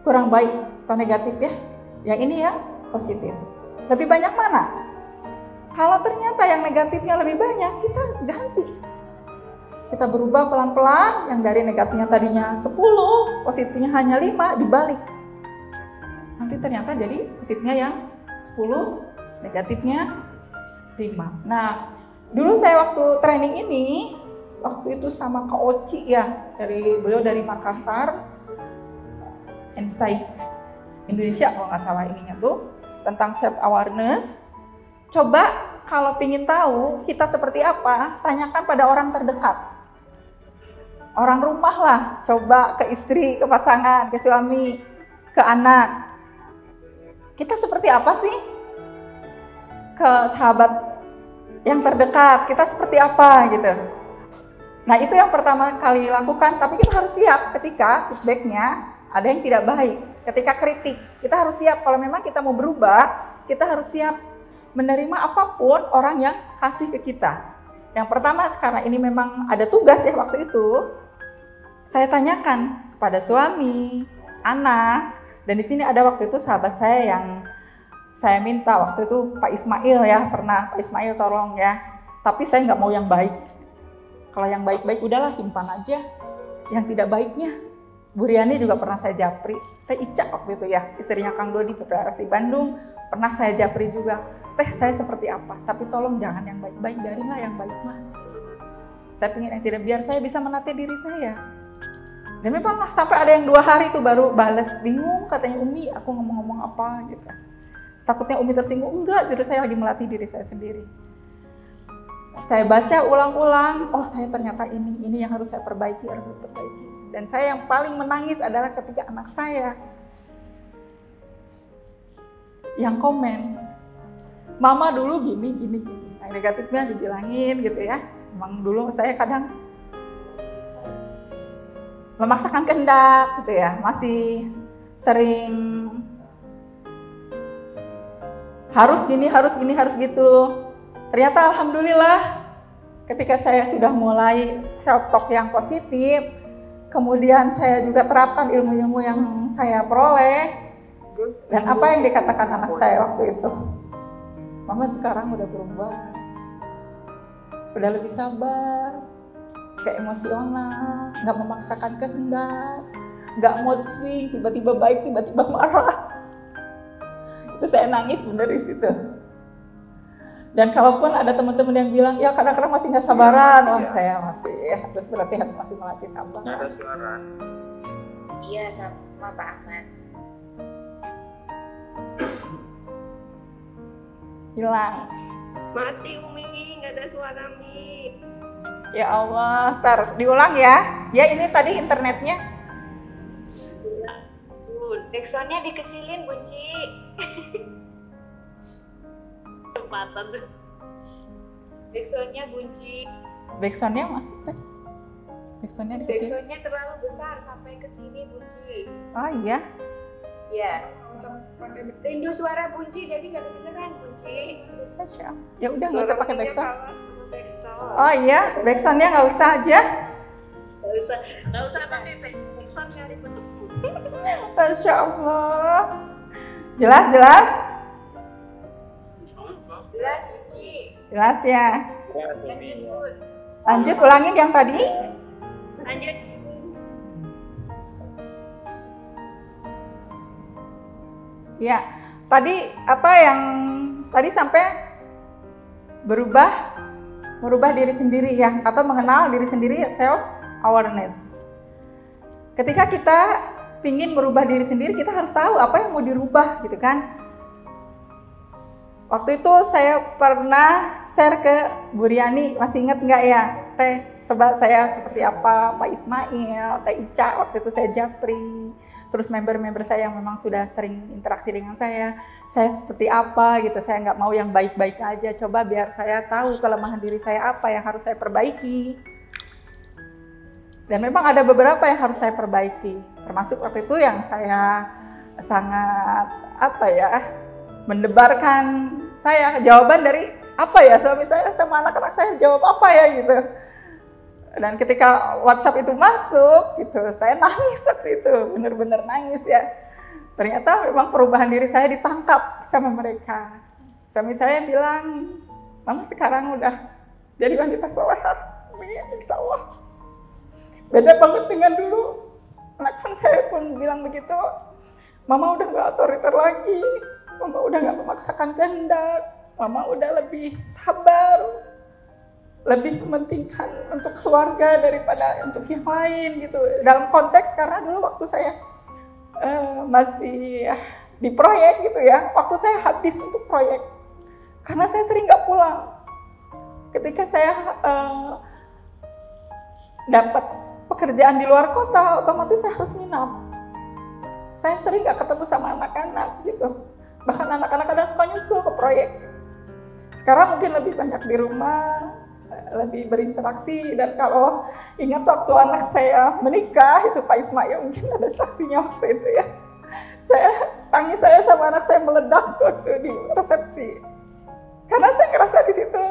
kurang baik atau negatif ya. Yang ini yang positif. Lebih banyak mana? Kalau ternyata yang negatifnya lebih banyak, kita ganti. Kita berubah pelan-pelan, yang dari negatifnya tadinya 10, positifnya hanya 5, dibalik. Nanti ternyata jadi positifnya yang 10, negatifnya 5. Nah, dulu saya waktu training ini, waktu itu sama Kak Oci ya, beliau dari Makassar, Insight Indonesia kalau nggak salah ininya tuh, tentang self awareness. Coba kalau pingin tahu kita seperti apa, tanyakan pada orang terdekat. Orang rumah lah, coba ke istri, ke pasangan, ke suami, ke anak. Kita seperti apa sih? Ke sahabat yang terdekat, kita seperti apa gitu. Nah itu yang pertama kali lakukan, tapi kita harus siap ketika feedbacknya ada yang tidak baik. Ketika kritik, kita harus siap kalau memang kita mau berubah, kita harus siap menerima apapun orang yang kasih ke kita. Yang pertama, karena ini memang ada tugas ya waktu itu, saya tanyakan kepada suami, anak, dan di sini ada waktu itu sahabat saya yang saya minta waktu itu Pak Ismail ya, pernah Pak Ismail tolong ya, tapi saya nggak mau yang baik. Kalau yang baik-baik udahlah simpan aja, yang tidak baiknya. Bu Riani juga pernah saya japri, Teh Ica waktu itu ya, istrinya Kang Dodi PPRSI Bandung, pernah saya japri juga. Teh saya seperti apa, tapi tolong jangan yang baik-baik, biarinlah yang baiklah. Saya ingin yang tidak, biar saya bisa menatih diri saya. Dan memang sampai ada yang 2 hari itu baru balas, bingung katanya Umi, aku ngomong-ngomong apa gitu. Takutnya Umi tersinggung, enggak, jadi saya lagi melatih diri saya sendiri. Saya baca ulang-ulang, oh saya ternyata ini yang harus saya perbaiki, Dan saya yang paling menangis adalah ketika anak saya yang komen, Mama dulu gini. Yang negatifnya dibilangin gitu ya. Memang dulu saya kadang memaksakan kehendak gitu ya. Masih sering harus gini, harus gitu. Ternyata alhamdulillah ketika saya sudah mulai self-talk yang positif, kemudian saya juga terapkan ilmu-ilmu yang saya peroleh, dan apa yang dikatakan anak saya waktu itu, Mama sekarang udah berubah, udah lebih sabar, gak emosional, gak memaksakan kehendak, gak mood swing, tiba-tiba baik, tiba-tiba marah. Itu saya nangis bener di situ. Dan kalaupun ada teman-teman yang bilang, ya kadang-kadang masih nggak sabaran, wah saya masih, terus berarti harus masih melatih sabar. Ada suara. Iya sama Pak Ahmad. Hilang. Mati Umi, nggak ada suara Mi. Ya Allah, ntar diulang ya. Ya ini tadi internetnya. Backsoundnya dikecilin Bunci. Tempatan tuh. Backsoundnya Bunci. Backsoundnya masih teh. Backsoundnya dikecil. Backsoundnya terlalu besar sampai ke sini Bunci. Oh iya. Ya. Rindu suara Bunci jadi nggak kedengeran Bunci. Ya udah nggak usah pakai backsound. Backsound. Oh iya, backsoundnya nggak usah aja. Nggak usah pakai backsound, nyari bentuk. Masya Allah. Jelas. Jelas Bunci. Jelas ya. Lanjut Bun. Lanjut ulangin yang tadi. Lanjut. Ya, tadi apa yang tadi sampai merubah diri sendiri ya, atau mengenal diri sendiri, self awareness. Ketika kita ingin merubah diri sendiri, kita harus tahu apa yang mau dirubah gitu kan. Waktu itu saya pernah share ke Bu Riani, masih ingat nggak ya? Teh, coba saya seperti apa, Pak Ismail, Teh Ica, waktu itu saya japri. Terus member-member saya yang memang sudah sering interaksi dengan saya seperti apa gitu, saya nggak mau yang baik-baik aja, coba biar saya tahu kelemahan diri saya apa yang harus saya perbaiki. Dan memang ada beberapa yang harus saya perbaiki, termasuk waktu itu yang saya sangat mendebarkan saya jawaban dari suami saya sama anak-anak saya jawab apa ya gitu. Dan ketika WhatsApp itu masuk gitu, saya nangis waktu itu, benar-benar nangis ya. Ternyata memang perubahan diri saya ditangkap sama mereka. Suami saya bilang, "Mama sekarang udah jadi wanita salehah." Insya Allah. Beda banget dengan dulu. Anak saya pun bilang begitu. Mama udah gak otoriter lagi. Mama udah gak memaksakan kehendak. Mama udah lebih sabar. Lebih mementingkan untuk keluarga daripada untuk yang lain gitu. Dalam konteks karena dulu waktu saya masih di proyek gitu ya. Waktu saya habis untuk proyek. Karena saya sering gak pulang. Ketika saya dapat pekerjaan di luar kota, otomatis saya harus nginap. Saya sering gak ketemu sama anak-anak gitu. Bahkan anak-anak kadang suka nyusul ke proyek. Sekarang mungkin lebih banyak di rumah, lebih berinteraksi. Dan kalau ingat waktu anak saya menikah, itu Pak Ismail mungkin ada saksinya waktu itu ya. Tangis saya sama anak saya meledak waktu di resepsi. Karena saya ngerasa di situ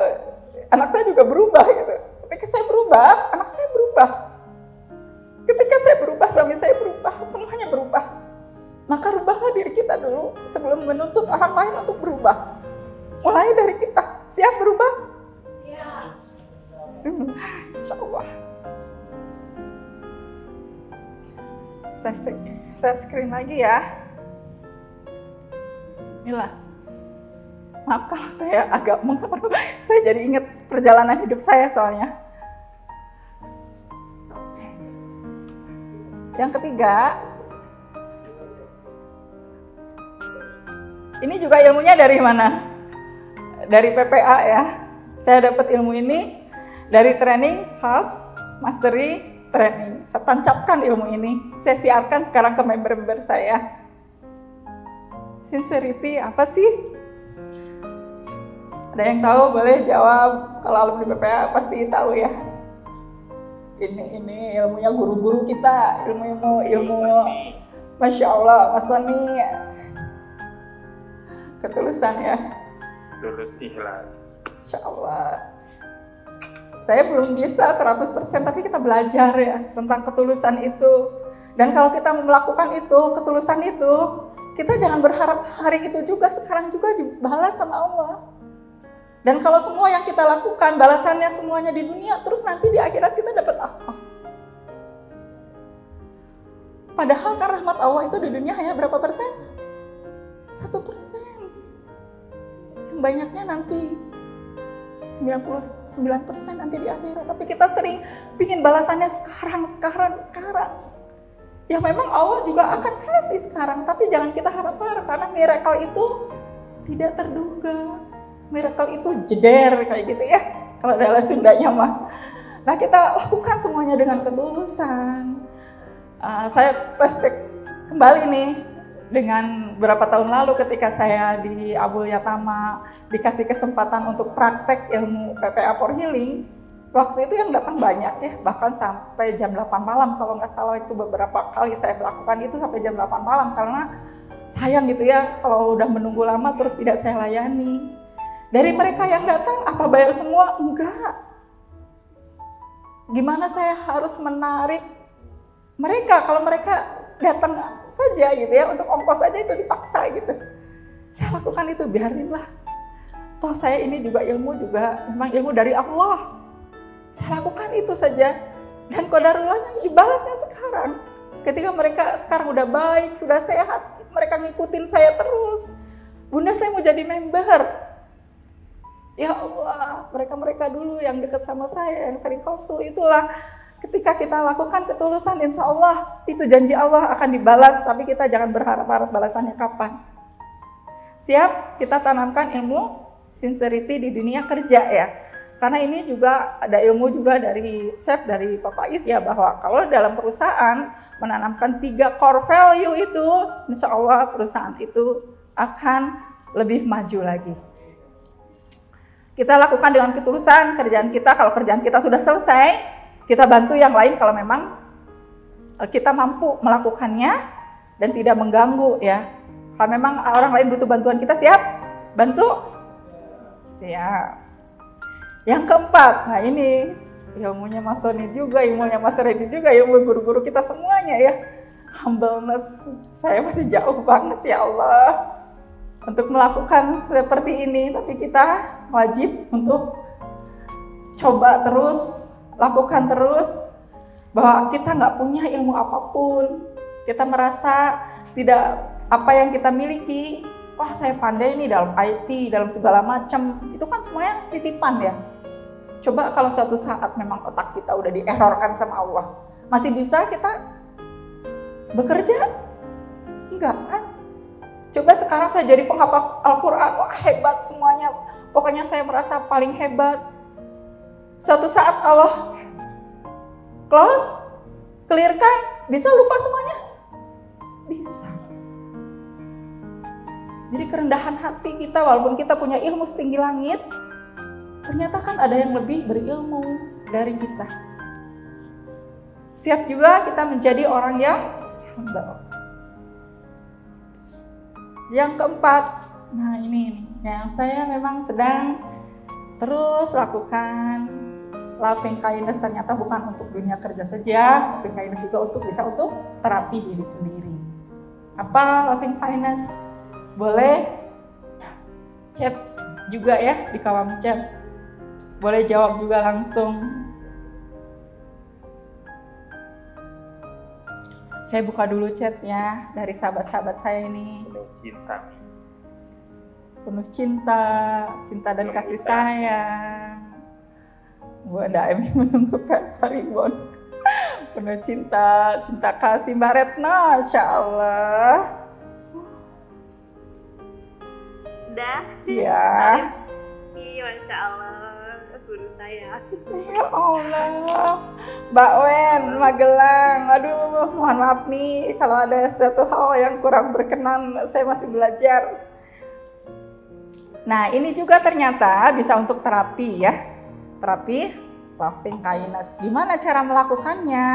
anak saya juga berubah gitu. Ketika saya berubah, anak saya berubah. Ketika saya berubah, suami saya berubah, semuanya berubah. Maka rubahlah diri kita dulu sebelum menuntut orang lain untuk berubah. Mulai dari kita. Siap berubah? Siap. Bismillah, insya Allah. Saya screen lagi ya. Inilah. Maaf kalau saya agak mengeluh. Saya jadi ingat perjalanan hidup saya soalnya. Yang ketiga, ini juga ilmunya dari mana? Dari PPA ya. Saya dapat ilmu ini dari training Health Mastery Training. Saya tancapkan ilmu ini. Saya siarkan sekarang ke member-member saya. Sincerity apa sih? Ada yang tahu boleh jawab. Kalau alumni PPA pasti tahu ya. Ini ilmunya guru-guru kita, ilmu Masya Allah, Mas Sani. Ketulusan ya. Lulus ikhlas. Insya Allah. Saya belum bisa 100%, tapi kita belajar ya tentang ketulusan itu. Dan kalau kita melakukan itu, ketulusan itu, kita jangan berharap hari itu juga, sekarang juga dibalas sama Allah. Dan kalau semua yang kita lakukan, balasannya semuanya di dunia, terus nanti di akhirat kita dapat apa? Padahal kan rahmat Allah itu di dunia hanya berapa persen? 1%. Yang banyaknya nanti 99% nanti di akhirat. Tapi kita sering pingin balasannya sekarang. Ya memang Allah juga akan kasih sekarang, tapi jangan kita harap-harap karena miracle itu tidak terduga. Miracle itu jeder kayak gitu ya, kalau dalam Sundanya mah. Nah kita lakukan semuanya dengan ketulusan. Saya flashback kembali nih dengan beberapa tahun lalu ketika saya di Abul Yatama dikasih kesempatan untuk praktek ilmu PPA for Healing. Waktu itu yang datang banyak ya, bahkan sampai jam 8 malam kalau nggak salah itu beberapa kali saya melakukan itu sampai jam 8 malam karena sayang gitu ya kalau udah menunggu lama terus tidak saya layani. Dari mereka yang datang, apa bayar semua? Enggak. Gimana saya harus menarik mereka? Kalau mereka datang saja gitu ya, untuk ongkos saja itu dipaksa gitu. Saya lakukan itu, biarinlah. Toh saya ini juga ilmu juga, memang ilmu dari Allah. Saya lakukan itu saja. Dan qadarullah dibalasnya sekarang. Ketika mereka sekarang udah baik, sudah sehat, mereka ngikutin saya terus. Bunda saya mau jadi member. Ya Allah, mereka-mereka dulu yang dekat sama saya, yang sering konsul, itulah ketika kita lakukan ketulusan, insya Allah itu janji Allah akan dibalas, tapi kita jangan berharap-harap balasannya kapan. Siap, kita tanamkan ilmu sincerity di dunia kerja ya. Karena ini juga ada ilmu juga dari chef, dari Bapak Is ya, bahwa kalau dalam perusahaan menanamkan 3 core value itu, insya Allah perusahaan itu akan lebih maju lagi. Kita lakukan dengan ketulusan kerjaan kita. Kalau kerjaan kita sudah selesai, kita bantu yang lain kalau memang kita mampu melakukannya dan tidak mengganggu ya. Kalau memang orang lain butuh bantuan kita, siap bantu? Siap. Yang keempat, nah ini ilmunya Mas Sony juga, ilmunya Mas Redi juga, ilmu guru-guru kita semuanya ya. Humbleness, saya masih jauh banget ya Allah untuk melakukan seperti ini, tapi kita wajib untuk coba terus, lakukan terus, bahwa kita nggak punya ilmu apapun, kita merasa tidak apa yang kita miliki, wah saya pandai nih dalam IT, dalam segala macam, itu kan semuanya titipan ya. Coba kalau suatu saat memang otak kita udah dierorkan sama Allah, masih bisa kita bekerja? Enggak kan? Coba sekarang saya jadi penghafal Al-Quran, wah hebat semuanya, pokoknya saya merasa paling hebat. Suatu saat Allah clearkan, bisa lupa semuanya? Bisa. Jadi kerendahan hati kita, walaupun kita punya ilmu setinggi langit, ternyata kan ada yang lebih berilmu dari kita. Siap juga kita menjadi orang yang humble. Yang keempat, nah ini yang saya memang sedang terus lakukan. Loving kindness ternyata bukan untuk dunia kerja saja, loving kindness juga bisa untuk terapi diri sendiri. Apa loving kindness? Boleh chat juga ya di kolom chat. Boleh jawab juga langsung. Saya buka dulu chatnya dari sahabat-sahabat saya ini. Penuh cinta dan kasih sayang. Bu ada Emi menunggu Pak Ribon. Penuh cinta kasih Mbak Retno, Masya Allah. Udah? Iya. Masya Allah, guru saya. Ya Allah. Mbak Wen, Magelang. Aduh, mohon maaf nih kalau ada satu hal yang kurang berkenan, saya masih belajar. Nah, ini juga ternyata bisa untuk terapi ya. Terapi loving kindness. Gimana cara melakukannya?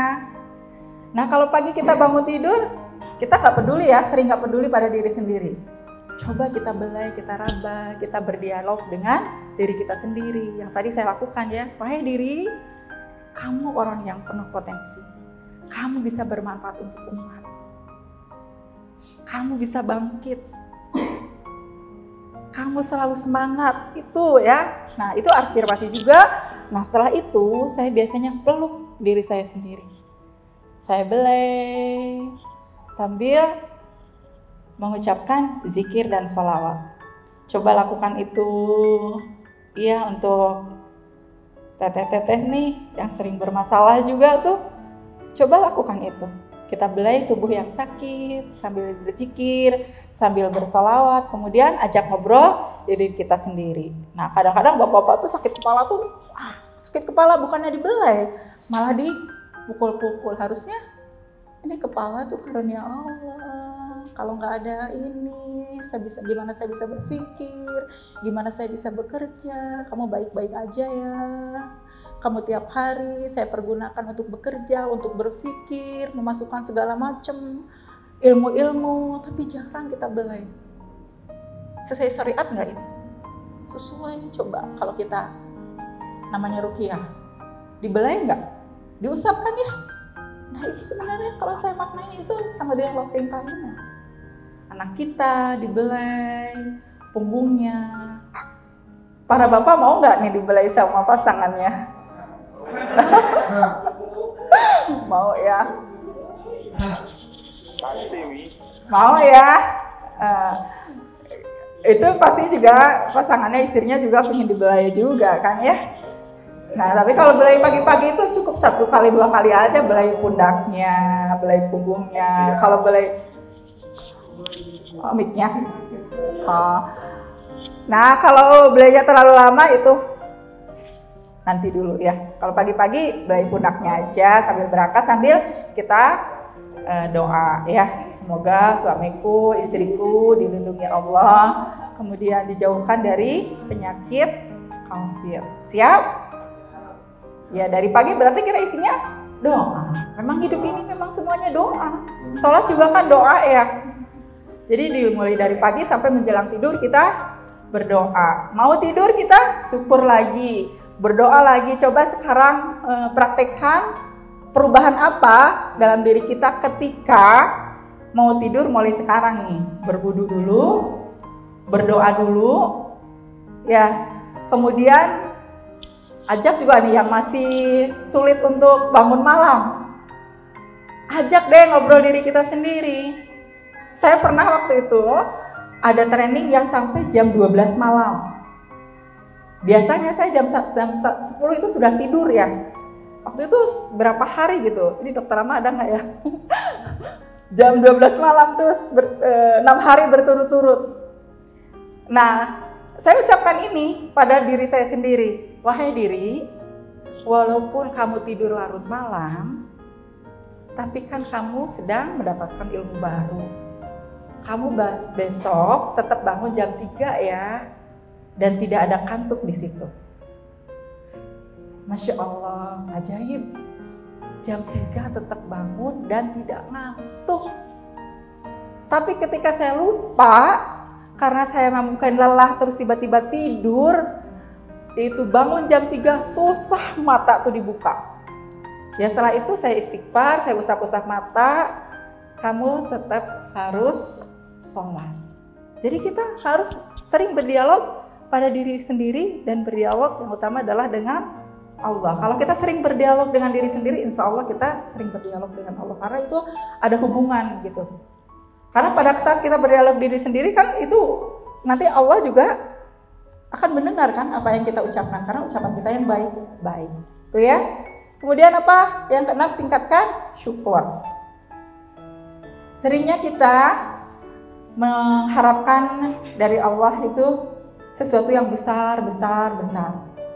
Nah, kalau pagi kita bangun tidur, kita nggak peduli ya, sering nggak peduli pada diri sendiri. Coba kita belai, kita raba, kita berdialog dengan diri kita sendiri. Yang tadi saya lakukan ya, wahai diri, kamu orang yang penuh potensi. Kamu bisa bermanfaat untuk umat. Kamu bisa bangkit. Kamu selalu semangat, itu ya. Nah, itu afirmasi juga. Nah, setelah itu saya biasanya peluk diri saya sendiri. Saya belai sambil mengucapkan zikir dan sholawat. Coba lakukan itu ya untuk teteh-teteh nih yang sering bermasalah juga tuh. Coba lakukan itu. Kita belai tubuh yang sakit sambil berzikir, sambil bersolawat, kemudian ajak ngobrol diri kita sendiri. Nah, kadang-kadang bapak-bapak tuh sakit kepala tuh, sakit kepala bukannya dibelai, malah dipukul-pukul. Harusnya ini kepala tuh karunia Allah. Kalau nggak ada ini, gimana saya bisa berpikir, gimana saya bisa bekerja, kamu baik-baik aja ya. Kamu tiap hari saya pergunakan untuk bekerja, untuk berpikir, memasukkan segala macam ilmu-ilmu, tapi jarang kita belai. Sesuai syariat nggak ini? Sesuai, coba kalau kita namanya ruqyah, dibelai nggak? Diusapkan ya? Nah itu sebenarnya kalau saya maknanya itu sama dengan loving kindness. Anak kita dibelai, punggungnya. Para bapak mau nggak nih dibelai sama pasangannya? Mau ya? Mau ya? Itu pasti juga pasangannya, istrinya juga pengen dibelai juga kan ya? Nah tapi kalau belai pagi-pagi itu cukup 1 kali 2 kali aja, belai pundaknya, belai punggungnya. Kalau belai mic-nya. Nah kalau belainya terlalu lama itu nanti dulu ya. Kalau pagi-pagi belai pundaknya aja sambil berangkat, sambil kita doa ya. Semoga suamiku, istriku dilindungi Allah, kemudian dijauhkan dari penyakit COVID. Siap? Ya dari pagi berarti kita isinya doa. Memang hidup ini memang semuanya doa. Sholat juga kan doa ya. Jadi dimulai dari pagi sampai menjelang tidur kita berdoa. Mau tidur kita syukur lagi, berdoa lagi. Coba sekarang praktekkan perubahan apa dalam diri kita ketika mau tidur mulai sekarang nih. Berwudu dulu, berdoa dulu, ya. Kemudian ajak juga nih yang masih sulit untuk bangun malam. Ajak deh ngobrol diri kita sendiri. Saya pernah waktu itu ada training yang sampai jam 12 malam. Biasanya saya jam 10 itu sudah tidur ya. Waktu itu berapa hari gitu. Ini dokter Rama ada nggak ya? Jam 12 malam terus 6 hari berturut-turut. Nah, saya ucapkan ini pada diri saya sendiri. Wahai diri, walaupun kamu tidur larut malam, tapi kan kamu sedang mendapatkan ilmu baru. Kamu besok tetap bangun jam 3 ya, dan tidak ada kantuk di situ. Masya Allah, ajaib. Jam 3 tetap bangun dan tidak ngantuk. Tapi ketika saya lupa, karena saya mungkin lelah terus tiba-tiba tidur, itu bangun jam 3 susah mata tuh dibuka. Ya setelah itu saya istighfar, saya usap-usap mata, kamu tetap harus sholat. Jadi kita harus sering berdialog pada diri sendiri dan berdialog yang utama adalah dengan Allah. Kalau kita sering berdialog dengan diri sendiri, insya Allah kita sering berdialog dengan Allah karena itu ada hubungan gitu. Karena pada saat kita berdialog diri sendiri kan itu nanti Allah juga akan mendengarkan apa yang kita ucapkan karena ucapan kita yang baik. Tuh ya. Kemudian apa? Yang keenam, tingkatkan syukur. Seringnya kita mengharapkan dari Allah itu sesuatu yang besar,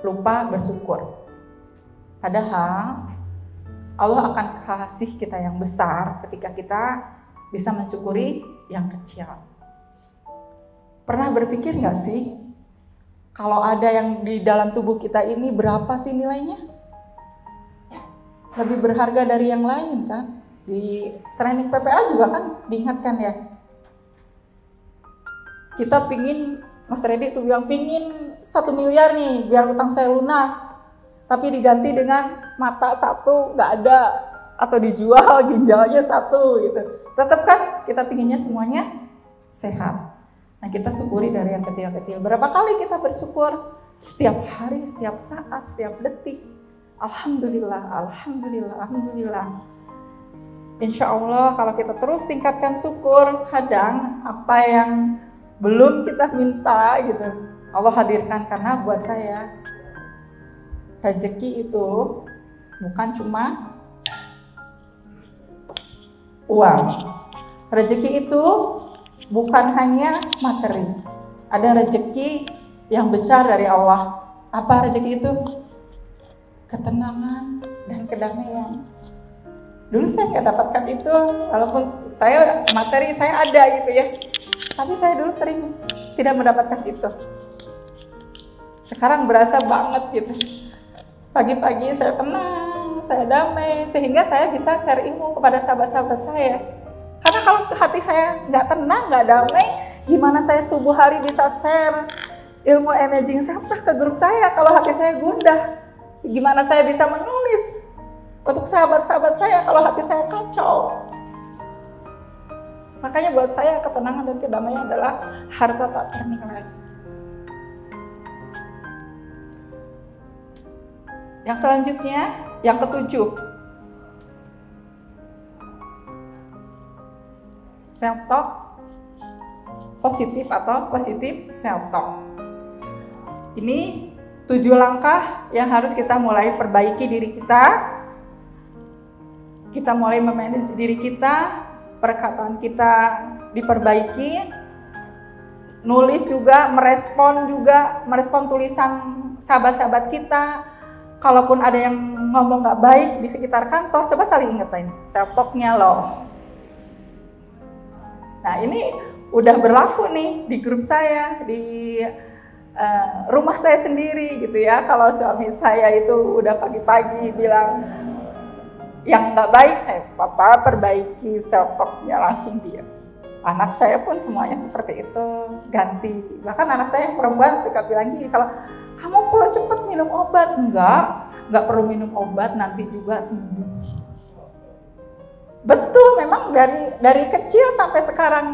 lupa bersyukur. Padahal Allah akan kasih kita yang besar ketika kita bisa mensyukuri yang kecil. Pernah berpikir nggak sih, kalau ada yang di dalam tubuh kita ini berapa sih nilainya? Lebih berharga dari yang lain kan? Di training PPA juga kan diingatkan ya. Kita pingin, Mas Reddy itu bilang pingin 1 miliar nih biar utang saya lunas. Tapi diganti dengan mata 1 nggak ada atau dijual ginjalnya 1 gitu. Tetap kan kita pinginnya semuanya sehat. Nah kita syukuri dari yang kecil-kecil. Berapa kali kita bersyukur? Setiap hari, setiap saat, setiap detik. Alhamdulillah, alhamdulillah, alhamdulillah. Insya Allah kalau kita terus tingkatkan syukur, kadang apa yang belum kita minta gitu, Allah hadirkan. Karena buat saya rezeki itu bukan cuma uang. Rezeki itu bukan hanya materi. Ada rezeki yang besar dari Allah. Apa rezeki itu? Ketenangan dan kedamaian. Dulu saya nggak dapatkan itu, walaupun saya materi saya ada gitu ya. Tapi saya dulu sering tidak mendapatkan itu. Sekarang berasa banget gitu. Pagi-pagi saya tenang, saya damai, sehingga saya bisa share ilmu kepada sahabat-sahabat saya. Karena kalau hati saya nggak tenang, nggak damai, gimana saya subuh hari bisa share ilmu Amazing Self ke grup saya kalau hati saya gundah? Gimana saya bisa menulis untuk sahabat-sahabat saya kalau hati saya kacau? Makanya buat saya ketenangan dan kedamaian adalah harta tak ternilai. Yang selanjutnya, yang ketujuh, self-talk positif atau positif self-talk. Ini 7 langkah yang harus kita mulai perbaiki diri kita. Kita mulai memanage diri kita, perkataan kita diperbaiki, nulis juga, merespon tulisan sahabat-sahabat kita. Kalaupun ada yang ngomong nggak baik di sekitar kantor, coba saling ingetin self-talk-nya loh. Nah ini udah berlaku nih di grup saya, di rumah saya sendiri gitu ya. Kalau suami saya itu udah pagi-pagi bilang yang nggak baik, saya papa perbaiki, self talk-nya langsung dia. Anak saya pun semuanya seperti itu, ganti. Bahkan anak saya yang perempuan suka bilang gini, kalau kamu perlu cepat minum obat. Nggak perlu minum obat, nanti juga sembuh. Betul, memang dari kecil sampai sekarang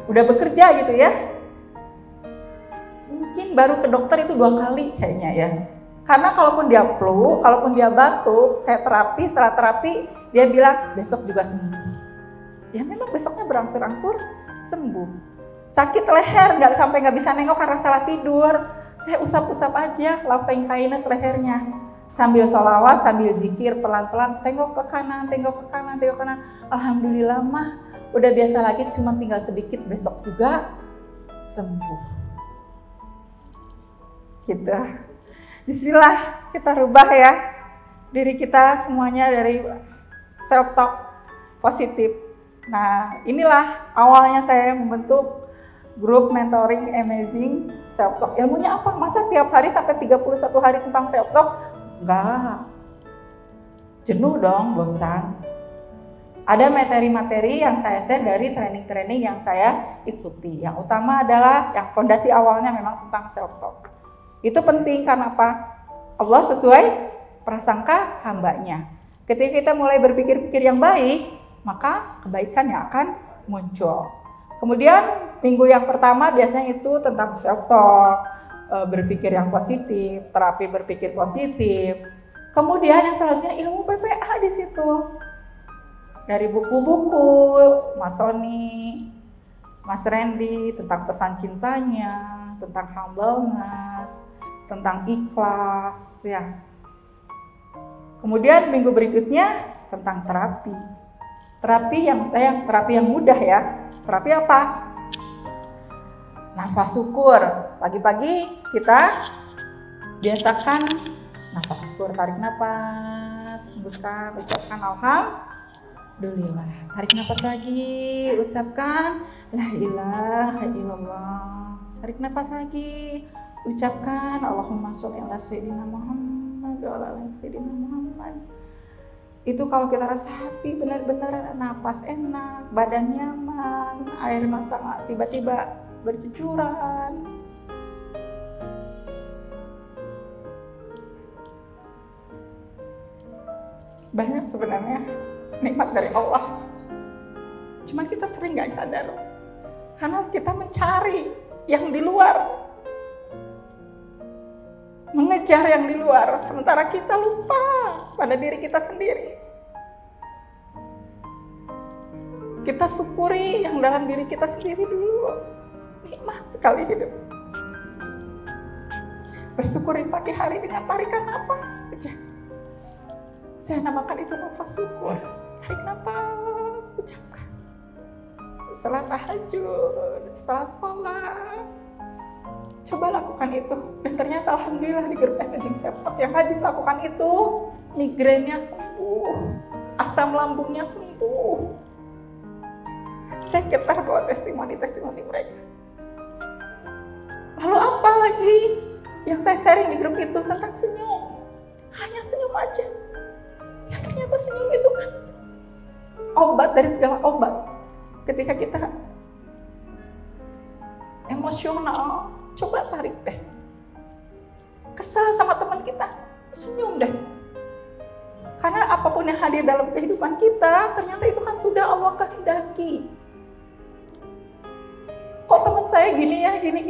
udah bekerja gitu ya. Mungkin baru ke dokter itu 2 kali kayaknya ya. Karena kalaupun dia flu, kalaupun dia batuk, saya terapi, setelah terapi dia bilang besok juga sembuh. Ya memang besoknya berangsur-angsur sembuh. Sakit leher sampai nggak bisa nengok karena salah tidur, saya usap-usap aja loving kindness lehernya. Sambil sholawat, sambil zikir pelan-pelan, tengok ke kanan, tengok ke kanan, tengok ke kanan. Alhamdulillah mah, udah biasa lagi, cuma tinggal sedikit, besok juga sembuh. Gitu. Bismillah, kita rubah ya diri kita semuanya dari self talk positif. Nah, inilah awalnya saya membentuk grup mentoring amazing self talk. Ilmunya apa? Masa tiap hari sampai 31 hari tentang self talk? Enggak. Jenuh dong, bosan. Ada materi-materi yang saya share dari training-training yang saya ikuti. Yang utama adalah yang fondasi awalnya memang tentang self talk. Itu penting karena apa? Allah sesuai prasangka hambanya. Ketika kita mulai berpikir-pikir yang baik, maka kebaikan yang akan muncul. Kemudian minggu yang pertama biasanya itu tentang self talk, berpikir yang positif, terapi berpikir positif. Kemudian yang selanjutnya ilmu PPA di situ. Dari buku-buku Mas Sony, Mas Randy tentang pesan cintanya, tentang humbleness, tentang ikhlas ya. Kemudian minggu berikutnya tentang terapi. Terapi yang mudah ya. Terapi apa? Nafas syukur. Pagi-pagi kita biasakan nafas syukur, tarik nafas, hembuskan, ucapkan alhamdulillah. Tarik nafas lagi, ucapkan la ilaha illallah. Tarik nafas lagi, ucapkan Allahumma sholli ala sayyidina Muhammad wa ala ali sayyidina Muhammad. Itu kalau kita rasa happy, benar-benar nafas enak, badan nyaman, air mata tiba-tiba bercucuran. Banyak sebenarnya nikmat dari Allah. Cuma kita sering nggak sadar. Karena kita mencari yang di luar. Mengejar yang di luar, sementara kita lupa pada diri kita sendiri. Kita syukuri yang dalam diri kita sendiri dulu. Nikmat sekali hidup. Bersyukuri pagi hari dengan tarikan nafas saja. Saya namakan itu nafas syukur. Tarik nafas, ucapkan. Setelah tahajud, setelah sholat, coba lakukan itu. Dan ternyata alhamdulillah di grup Amazing Self Talk yang rajin lakukan itu, migrainnya sembuh, asam lambungnya sembuh. Saya getar bawa testimoni mereka. Lalu apa lagi yang saya sharing di grup itu tentang senyum? Hanya senyum aja. Ya ternyata senyum itu kan obat dari segala obat. Ketika kita emosional, coba tarik deh. Kesal sama teman kita, senyum deh. Karena apapun yang hadir dalam kehidupan kita, ternyata itu kan sudah Allah kehendaki. Kok teman saya gini ya, gini.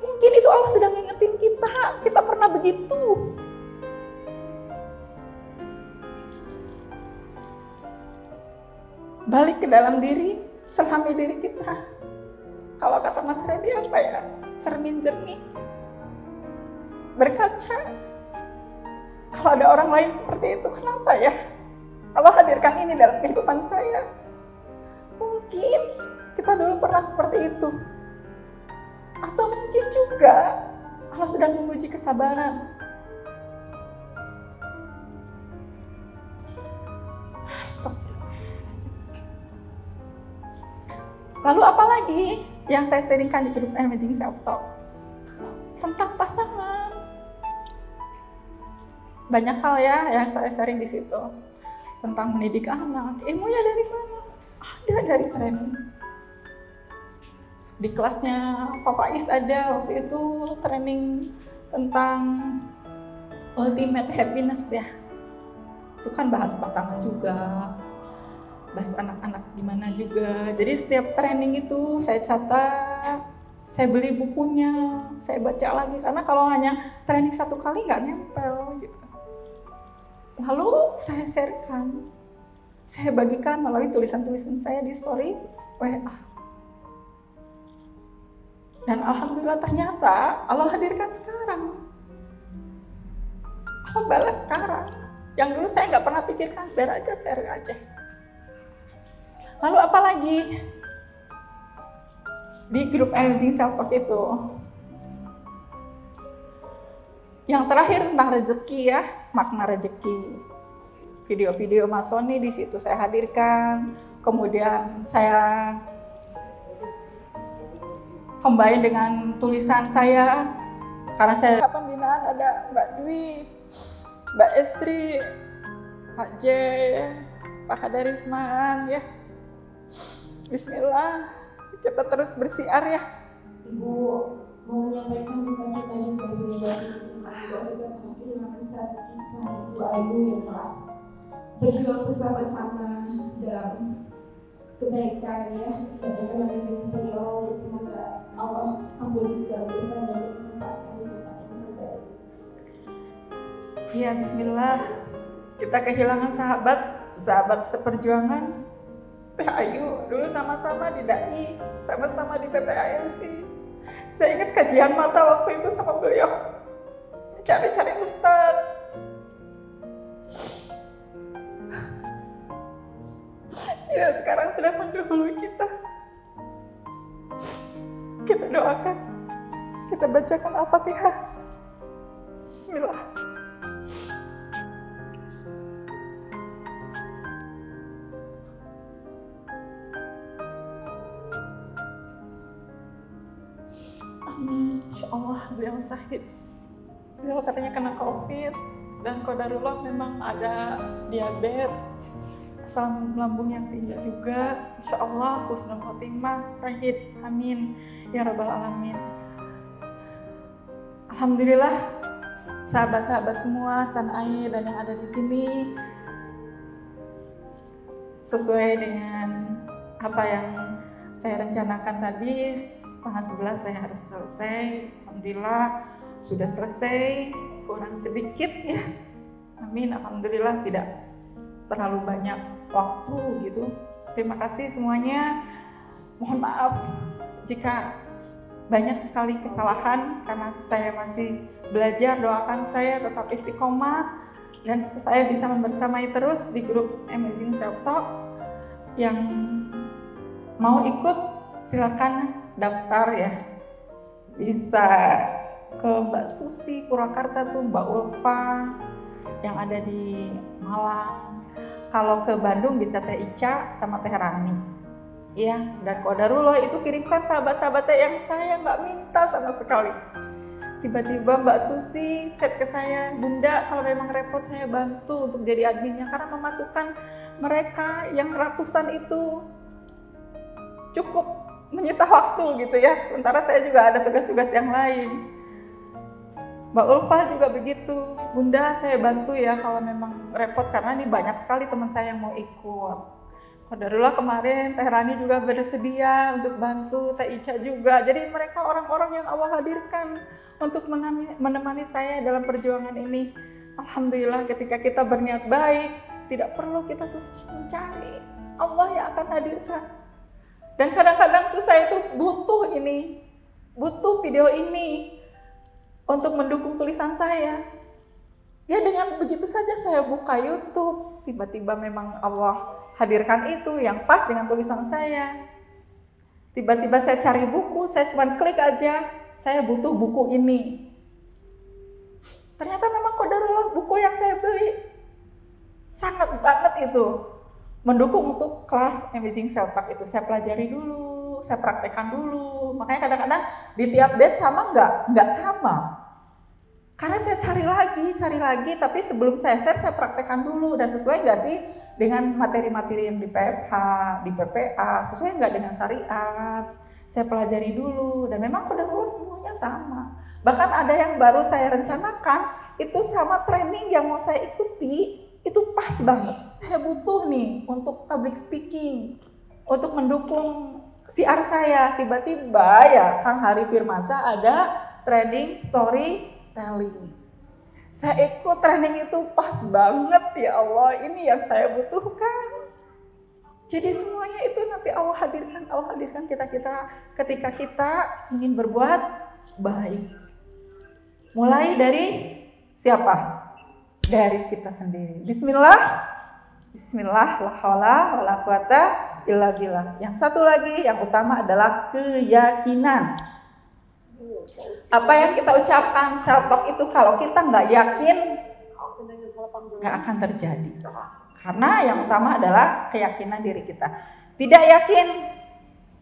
Mungkin itu Allah sedang ngingetin kita pernah begitu. Balik ke dalam diri, selami diri kita. Kalau kata Mas Randy apa ya? Cermin jernih. Berkaca. Kalau ada orang lain seperti itu, kenapa ya? Allah hadirkan ini dalam kehidupan saya. Mungkin kita dulu pernah seperti itu. Atau mungkin juga Allah sedang menguji kesabaran. Lalu apa lagi? yang saya sharingkan di grup Amazing Self Talk tentang pasangan. Banyak hal ya yang saya sharing di situ tentang mendidik anak. Ilmunya dari mana? Ada dari training. Di kelasnya Papa Is ada waktu itu training tentang ultimate happiness ya. Itu kan bahas pasangan juga, bahas anak-anak gimana juga. Jadi setiap training itu saya catat, saya beli bukunya, saya baca lagi. Karena kalau hanya training satu kali nggak nempel gitu. Lalu saya sharekan, saya bagikan melalui tulisan-tulisan saya di story WA. Dan alhamdulillah ternyata Allah hadirkan sekarang. Allah balas sekarang. Yang dulu saya nggak pernah pikirkan, biar aja share aja. Lalu apa lagi? Di grup Amazing Self Talk itu. Yang terakhir tentang rezeki ya, makna rezeki. Video-video Mas Sony di situ saya hadirkan. Kemudian saya combine dengan tulisan saya. Karena saya pembinaan ada Mbak Dwi, Mbak Estri, Pak J, Pak Hadarisman ya. Bismillah, kita terus bersiar ya. Ibu mau menyampaikan duka cita juga Bu ya, bahwa kita telah kehilangan sahabat kita, Ibu Ayu yang telah berjuang bersama-sama dalam kebaikan ya. Banyak kenangan dengan beliau, semoga Allah ampuni segala dosanya dan menempatkan di tempat yang terbaik. Ya Bismillah, kita kehilangan sahabat seperjuangan. Teh Ayu dulu sama-sama di DAI, sama-sama di PPIMC. Saya ingat kajian mata waktu itu sama beliau, cari-cari ustadz. Ya sekarang sudah mendahului kita. Kita doakan, kita bacakan Al-Fatihah. Bismillah. Amin. Insyaallah beliau sakit. Beliau katanya kena COVID dan qadarullah memang ada diabetes, asam lambung yang tinggi juga. Insyaallah husnul khotimah, syahid. Amin ya rabbal alamin. Alhamdulillah sahabat-sahabat semua Stan Air dan yang ada di sini sesuai dengan apa yang saya rencanakan tadi. 10:30 saya harus selesai. Alhamdulillah sudah selesai, kurang sedikit ya. Amin, alhamdulillah tidak terlalu banyak waktu gitu. Terima kasih semuanya. Mohon maaf jika banyak sekali kesalahan karena saya masih belajar. Doakan saya tetap istiqomah dan saya bisa membersamai terus di grup Amazing Self Talk. Yang mau ikut silakan daftar ya, bisa ke Mbak Susi Purwakarta tuh, Mbak Ulfa yang ada di Malang. Kalau ke Bandung bisa Teh Ica sama Teh Rani ya. Dan qadarullah itu kirimkan sahabat-sahabat saya yang saya nggak minta sama sekali. Tiba-tiba Mbak Susi chat ke saya, Bunda kalau memang repot saya bantu untuk jadi adminnya, karena memasukkan mereka yang ratusan itu cukup menyita waktu gitu ya, sementara saya juga ada tugas-tugas yang lain. Mbak Ulfa juga begitu, Bunda saya bantu ya kalau memang repot, karena ini banyak sekali teman saya yang mau ikut. Qadarullah kemarin Teh Rani juga bersedia untuk bantu, Teh Ica juga. Jadi mereka orang-orang yang Allah hadirkan untuk menemani saya dalam perjuangan ini. Alhamdulillah ketika kita berniat baik, tidak perlu kita susah mencari, Allah yang akan hadirkan. Dan kadang-kadang tuh saya tuh butuh video ini untuk mendukung tulisan saya. Ya dengan begitu saja saya buka YouTube, tiba-tiba memang Allah hadirkan itu yang pas dengan tulisan saya. Tiba-tiba saya cari buku, saya cuma klik aja, saya butuh buku ini. Ternyata memang qadarullah buku yang saya beli sangat banget itu mendukung untuk kelas Amazing Self Talk itu. Saya pelajari dulu, dulu, saya praktekkan dulu. Makanya kadang-kadang di tiap batch sama nggak sama. Karena saya cari lagi, tapi sebelum saya share saya praktekkan dulu dan sesuai nggak sih dengan materi-materi yang di PFH, di PPA, sesuai nggak dengan syariat. Saya pelajari dulu dan memang qadarullah semuanya sama. Bahkan ada yang baru saya rencanakan itu sama training yang mau saya ikuti itu pas banget. Saya butuh nih untuk public speaking, untuk mendukung siar saya. Tiba-tiba ya Kang Hari Firmansyah ada training storytelling. Saya ikut training itu pas banget, ya Allah, ini yang saya butuhkan. Jadi semuanya itu nanti Allah hadirkan kita ketika kita ingin berbuat baik. Mulai dari siapa? Dari kita sendiri. Bismillah, la haula wala quwata illa billah. Yang satu lagi, yang utama adalah keyakinan. Apa yang kita ucapkan self talk itu kalau kita nggak yakin, nggak akan terjadi. Karena yang utama adalah keyakinan diri kita. Tidak yakin,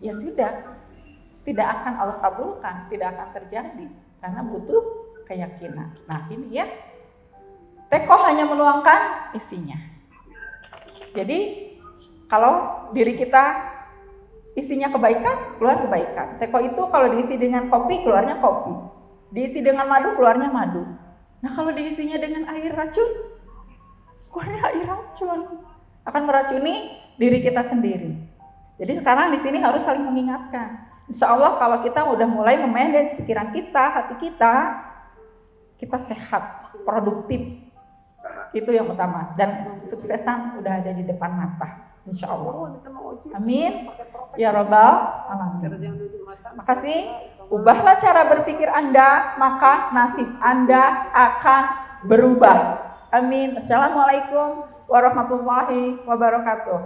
ya sudah, tidak akan Allah kabulkan, tidak akan terjadi. Karena butuh keyakinan. Nah ini ya, Teko hanya menuangkan isinya. Jadi kalau diri kita isinya kebaikan, keluar kebaikan. Teko itu kalau diisi dengan kopi, keluarnya kopi. Diisi dengan madu, keluarnya madu. Nah kalau diisinya dengan air racun, keluarnya air racun. Akan meracuni diri kita sendiri. Jadi sekarang di sini harus saling mengingatkan. Insya Allah kalau kita udah mulai memanage pikiran kita, hati kita sehat, produktif. Itu yang utama. Dan kesuksesan udah ada di depan mata. Insya Allah. Amin. Ya Rabbal Alamin. Makasih. Ubahlah cara berpikir Anda, maka nasib Anda akan berubah. Amin. Assalamualaikum warahmatullahi wabarakatuh.